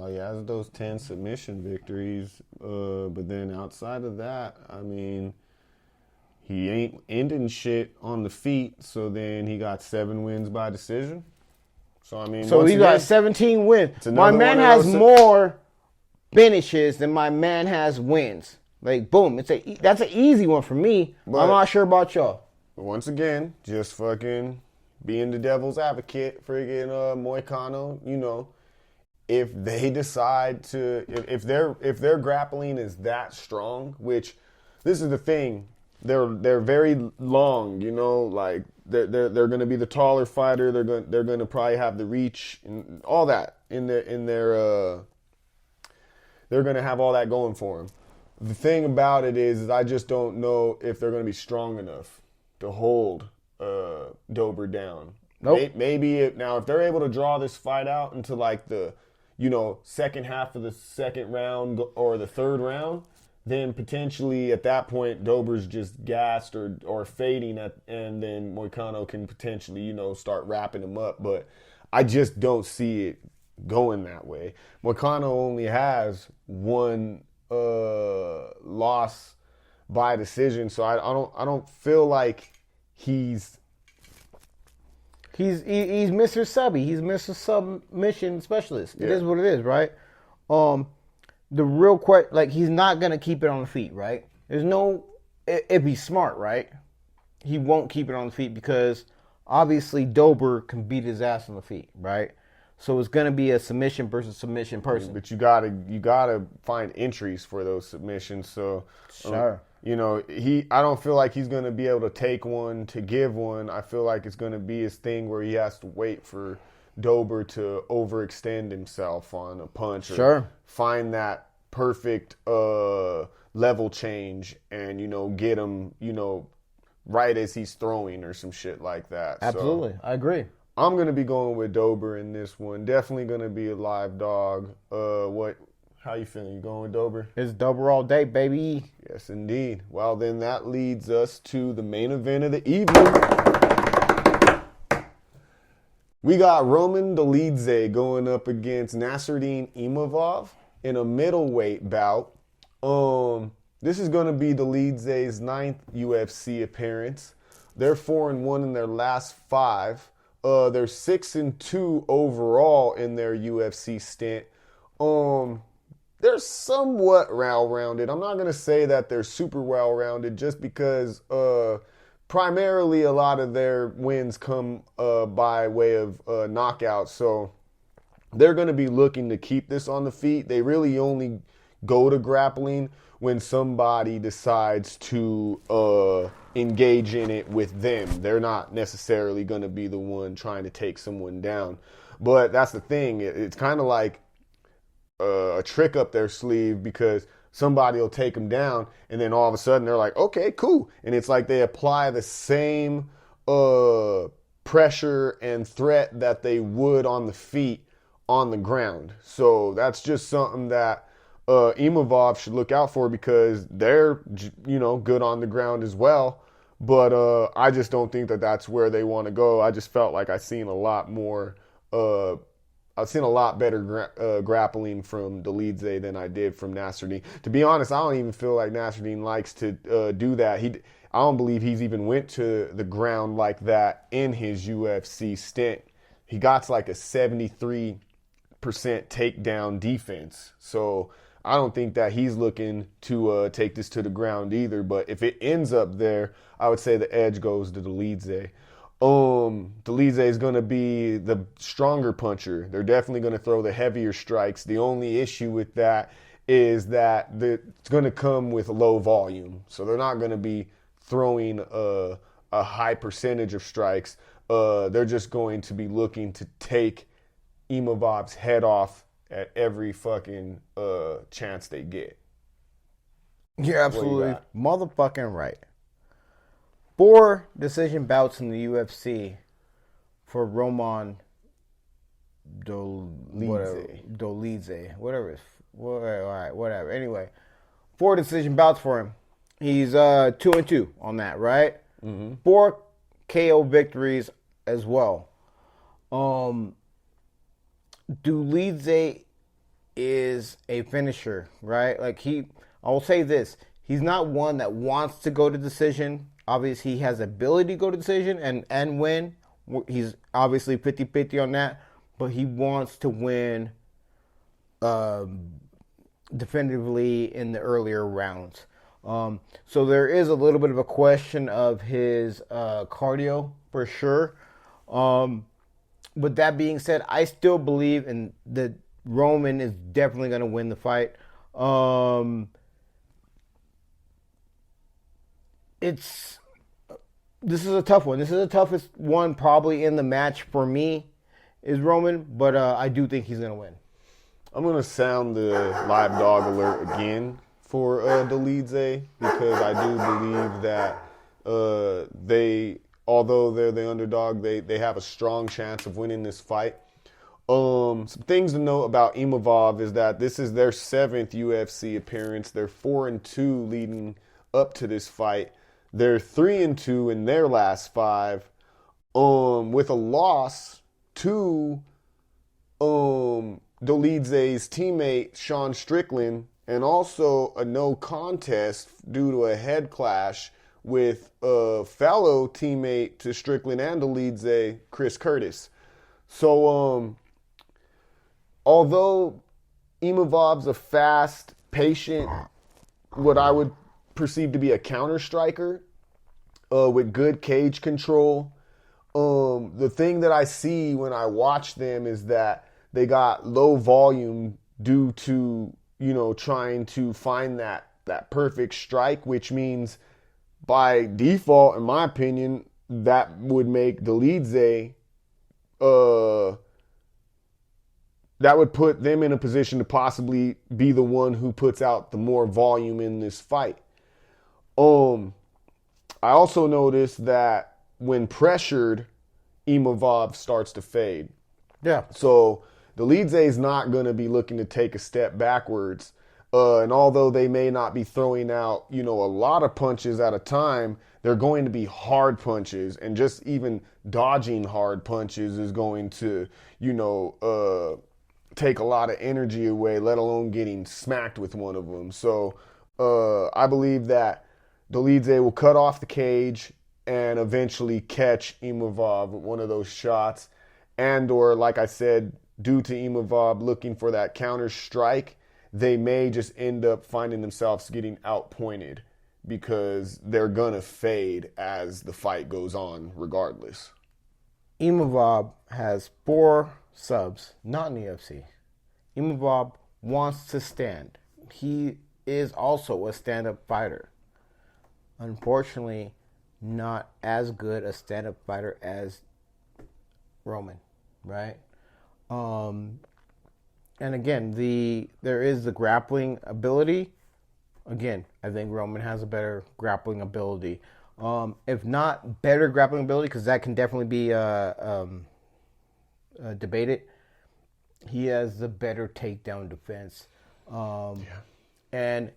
those 10 submission victories, but then outside of that, I mean, he ain't ending shit on the feet. So then he got 7 wins by decision. So I mean, so he got 17 wins. My man one of has those- more finishes than my man has wins. Like boom, that's an easy one for me. But- I'm not sure about y'all. Once again, just fucking being the devil's advocate, friggin' Moicano, you know, if they decide to, if their grappling is that strong, which this is the thing, they're very long, you know, like they're going to be the taller fighter. They're going to probably have the reach and all that in their they're going to have all that going for them. The thing about it is I just don't know if they're going to be strong enough to hold Dober down. Nope. Maybe if they're able to draw this fight out into like the, you know, second half of the second round or the third round, then potentially at that point Dober's just gassed or fading and then Moicano can potentially, you know, start wrapping him up. But I just don't see it going that way. Moicano only has 1 loss by decision, so I don't feel like he's Mr. Subby. He's Mr. Submission Specialist. It is what it is, right? The real question, like, he's not gonna keep it on the feet, right? There's no, if he's smart, right? He won't keep it on the feet because obviously Dober can beat his ass on the feet, right? So it's gonna be a submission versus submission person. But you gotta find entries for those submissions. So Sure. you know, I don't feel like he's gonna be able to take one to give one. I feel like it's gonna be his thing where he has to wait for Dober to overextend himself on a punch, or Sure. find that perfect level change and, you know, get him, you know, right as he's throwing or some shit like that. Absolutely, So I agree. I'm going to be going with Dober in this one. Definitely going to be a live dog. How you feeling? You going with Dober? It's Dober all day, baby. Yes, indeed. Well, then that leads us to the main event of the evening. We got Roman Dolidze going up against Nasruddin Imavov in a middleweight bout. This is going to be Dolidze's 9th UFC appearance. They're 4-1 in their last 5. They're 6-2 overall in their UFC stint. They're somewhat well-rounded. I'm not going to say that they're super well-rounded just because primarily a lot of their wins come by way of knockout. So they're going to be looking to keep this on the feet. They really only go to grappling when somebody decides to engage in it with them. They're not necessarily going to be the one trying to take someone down. But that's the thing. It's kind of like a trick up their sleeve because somebody will take him down, and then all of a sudden they're like, okay, cool. And it's like they apply the same pressure and threat that they would on the feet on the ground. So that's just something that Imavov should look out for, because they're, good on the ground as well. But I just don't think that that's where they want to go. I just felt like I've seen a lot better grappling from Dolidze than I did from Nasruddin. To be honest, I don't even feel like Nasruddin likes to do that. I don't believe he's even went to the ground like that in his UFC stint. He got like a 73% takedown defense. So I don't think that he's looking to take this to the ground either. But if it ends up there, I would say the edge goes to Dolidze. Dolidze is going to be the stronger puncher. They're definitely going to throw the heavier strikes. The only issue with that is that it's going to come with low volume. So they're not going to be throwing a high percentage of strikes. They're just going to be looking to take Imavov's head off at every fucking chance they get. You're absolutely motherfucking right. 4 decision bouts in the UFC for Roman Dolidze. Whatever. Anyway, 4 decision bouts for him. He's 2-2 on that, right? Mm-hmm. 4 KO victories as well. Dolidze is a finisher, right? Like I will say this: he's not one that wants to go to decision. Obviously, he has the ability to go to decision and win. He's obviously 50-50 on that, but he wants to win definitively in the earlier rounds. So there is a little bit of a question of his cardio for sure. With that being said, I still believe in that Roman is definitely going to win the fight. This is a tough one. This is the toughest one probably in the match for me, is Roman, but I do think he's going to win. I'm going to sound the live dog alert again for Dolidze, because I do believe that although they're the underdog, they have a strong chance of winning this fight. Some things to note about Imavov is that this is their 7th UFC appearance. They're 4-2 leading up to this fight. They're 3-2 in their last 5, with a loss to Dolidze's teammate Sean Strickland, and also a no contest due to a head clash with a fellow teammate to Strickland and Dolidze, Chris Curtis. So, although Imavov's a fast, patient, what I would perceive to be a counter striker with good cage control, the thing that I see when I watch them is that they got low volume due to, trying to find that perfect strike, which means by default, in my opinion, that would make Dolidze, that would put them in a position to possibly be the one who puts out the more volume in this fight. I also noticed that when pressured, Imavov starts to fade. Yeah. So Dolidze is not going to be looking to take a step backwards. And although they may not be throwing out, a lot of punches at a time, they're going to be hard punches. And just even dodging hard punches is going to, take a lot of energy away, let alone getting smacked with one of them. So I believe that Dolidze will cut off the cage and eventually catch Imavov with one of those shots. And or, like I said, due to Imavov looking for that counter strike, they may just end up finding themselves getting outpointed, because they're going to fade as the fight goes on regardless. Imavov has 4 subs, not in the UFC. Imavov wants to stand. He is also a stand-up fighter. Unfortunately, not as good a stand-up fighter as Roman, right? And again, there is the grappling ability, again, I think Roman has a better grappling ability. If not better grappling ability, because that can definitely be debated. He has the better takedown defense. And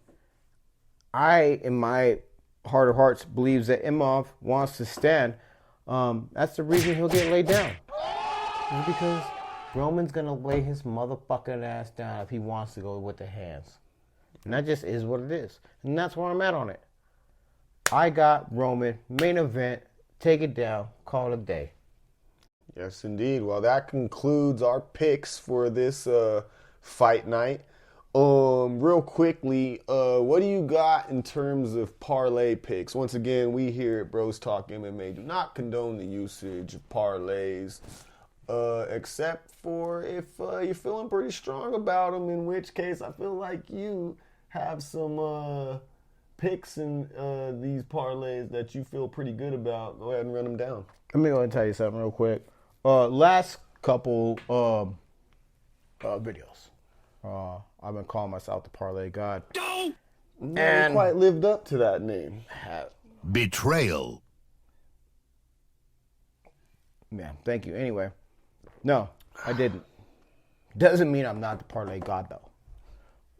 I, in my heart of hearts, believes that Imavov wants to stand. That's the reason he'll get laid down. It's because Roman's going to lay his motherfucking ass down if he wants to go with the hands. And that just is what it is. And that's where I'm at on it. I got Roman, main event, take it down, call it a day. Yes, indeed. Well, that concludes our picks for this fight night. Real quickly, what do you got in terms of parlay picks? Once again, we here at Bros Talk MMA do not condone the usage of parlays, except for if you're feeling pretty strong about them, in which case I feel like you have some picks in these parlays that you feel pretty good about. Go ahead and run them down. Let me go and tell you something real quick. Last couple videos, I've been calling myself the Parlay God. Never quite lived up to that name. Betrayal. Yeah, thank you. Anyway, no, I didn't. Doesn't mean I'm not the Parlay God, though.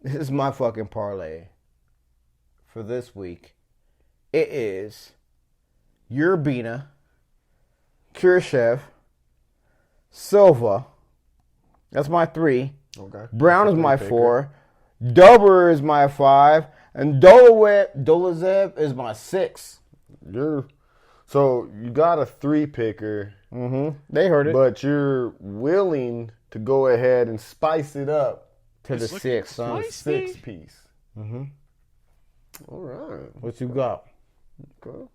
This is my fucking parlay for this week. It is Urbina, Khrushchev, Silva. That's my 3. Okay. Brown is my 4. Dober is my 5. And Dolidze is my 6. So you got a 3-picker. Mm-hmm. They heard it. But you're willing to go ahead and spice it up to the 6, son. 6-piece. Mm-hmm. All right. What you got? Okay.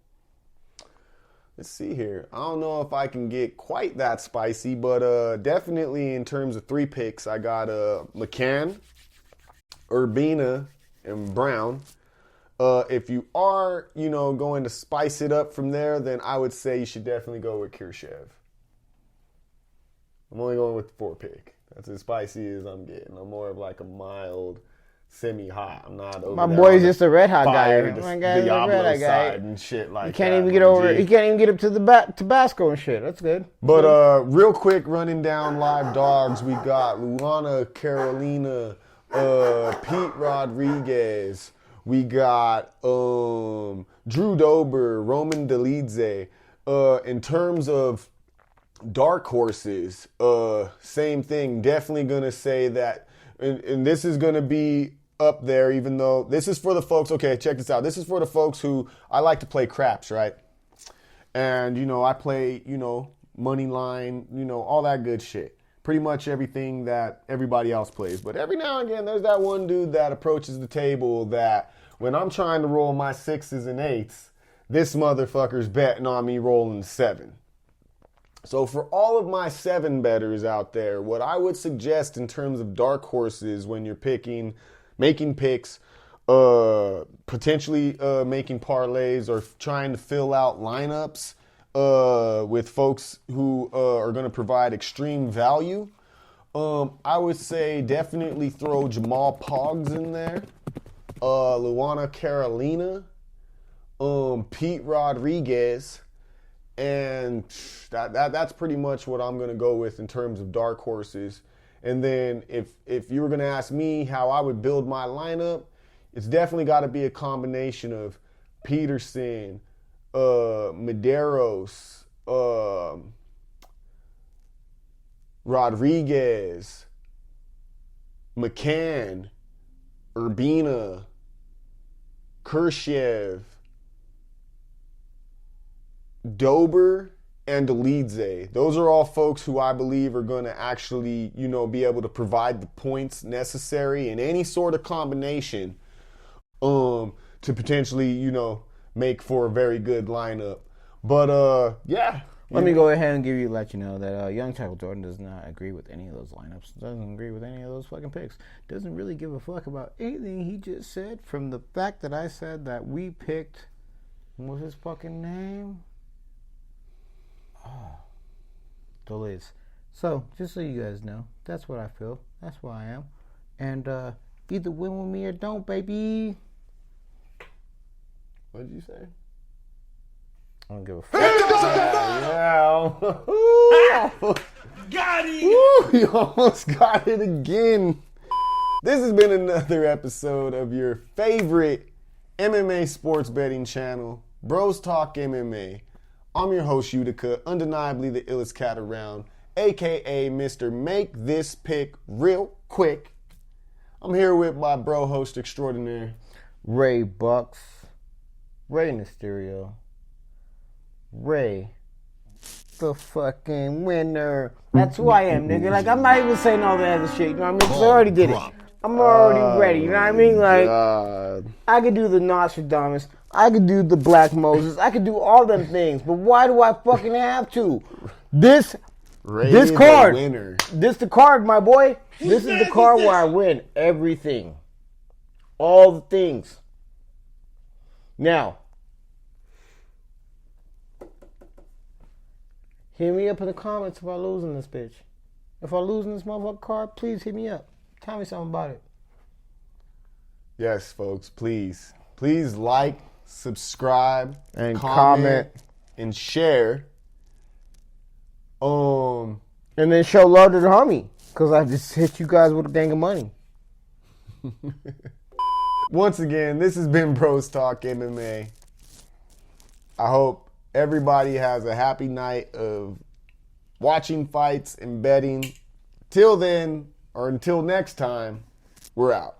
Let's see here. I don't know if I can get quite that spicy, but definitely in terms of 3 picks, I got McCann, Urbina, and Brown. If you are, going to spice it up from there, then I would say you should definitely go with Khrushchev. I'm only going with the 4-pick. That's as spicy as I'm getting. I'm more of like a mild, semi-hot. I'm not over. My boy's just a red hot guy. My guy's a red hot guy and shit like that. He can't even get over. He can't even get up to the Tabasco and shit. That's good. But real quick, running down live dogs, we got Luana Carolina, Pete Rodriguez. We got Drew Dober, Roman Dolidze. In terms of dark horses, same thing. Definitely gonna say that, and this is gonna be up there, even though this is for the folks. Okay, check this out. This is for the folks who I like to play craps, right? And I play, money line, all that good shit. Pretty much everything that everybody else plays. But every now and again, there's that one dude that approaches the table that when I'm trying to roll my 6s and 8s, this motherfucker's betting on me rolling 7. So for all of my 7 bettors out there, what I would suggest in terms of dark horses when you're making picks, potentially making parlays or trying to fill out lineups with folks who are going to provide extreme value, I would say definitely throw Jamal Pogs in there, Luana Carolina, Pete Rodriguez, and that's pretty much what I'm going to go with in terms of dark horses. And then if you were going to ask me how I would build my lineup, it's definitely got to be a combination of Peterson, Medeiros, Rodriguez, McCann, Urbina, Khrushchev, Dober, and Dolidze. Those are all folks who I believe are going to actually, be able to provide the points necessary in any sort of combination to potentially, make for a very good lineup. But, yeah. Let me go ahead and let you know that young Michael Jordan does not agree with any of those lineups. Doesn't agree with any of those fucking picks. Doesn't really give a fuck about anything he just said, from the fact that I said that we picked, what was his fucking name? Dolidze. So, just so you guys know, that's what I feel. That's where I am. And either win with me or don't, baby. What did you say? I don't give a fuck. Yeah. Got it! Woo, you almost got it again. This has been another episode of your favorite MMA sports betting channel, Bros Talk MMA. I'm your host, Utica, undeniably the illest cat around, a.k.a. Mr. Make This Pick Real Quick. I'm here with my bro host extraordinaire, Ray Bucks. Ray Mysterio. Ray, the fucking winner. That's who I am, nigga. Like, I'm not even saying all that other shit, you know what I mean? 'Cause I already did it. I'm already ready, you know what I mean? Like, God. I could do the Nostradamus. I could do the Black Moses. I could do all them things. But why do I fucking have to? This card. Winner. This the card, my boy. This is the card where I win everything. All the things. Now, hit me up in the comments if I lose in this bitch. If I lose in this motherfucking card, please hit me up. Tell me something about it. Yes, folks, please. Please like, subscribe, And comment. and share. And then show love to the homie. Because I just hit you guys with a gang of money. Once again, this has been Bros Talk MMA. I hope everybody has a happy night of watching fights and betting. Till then, or until next time, we're out.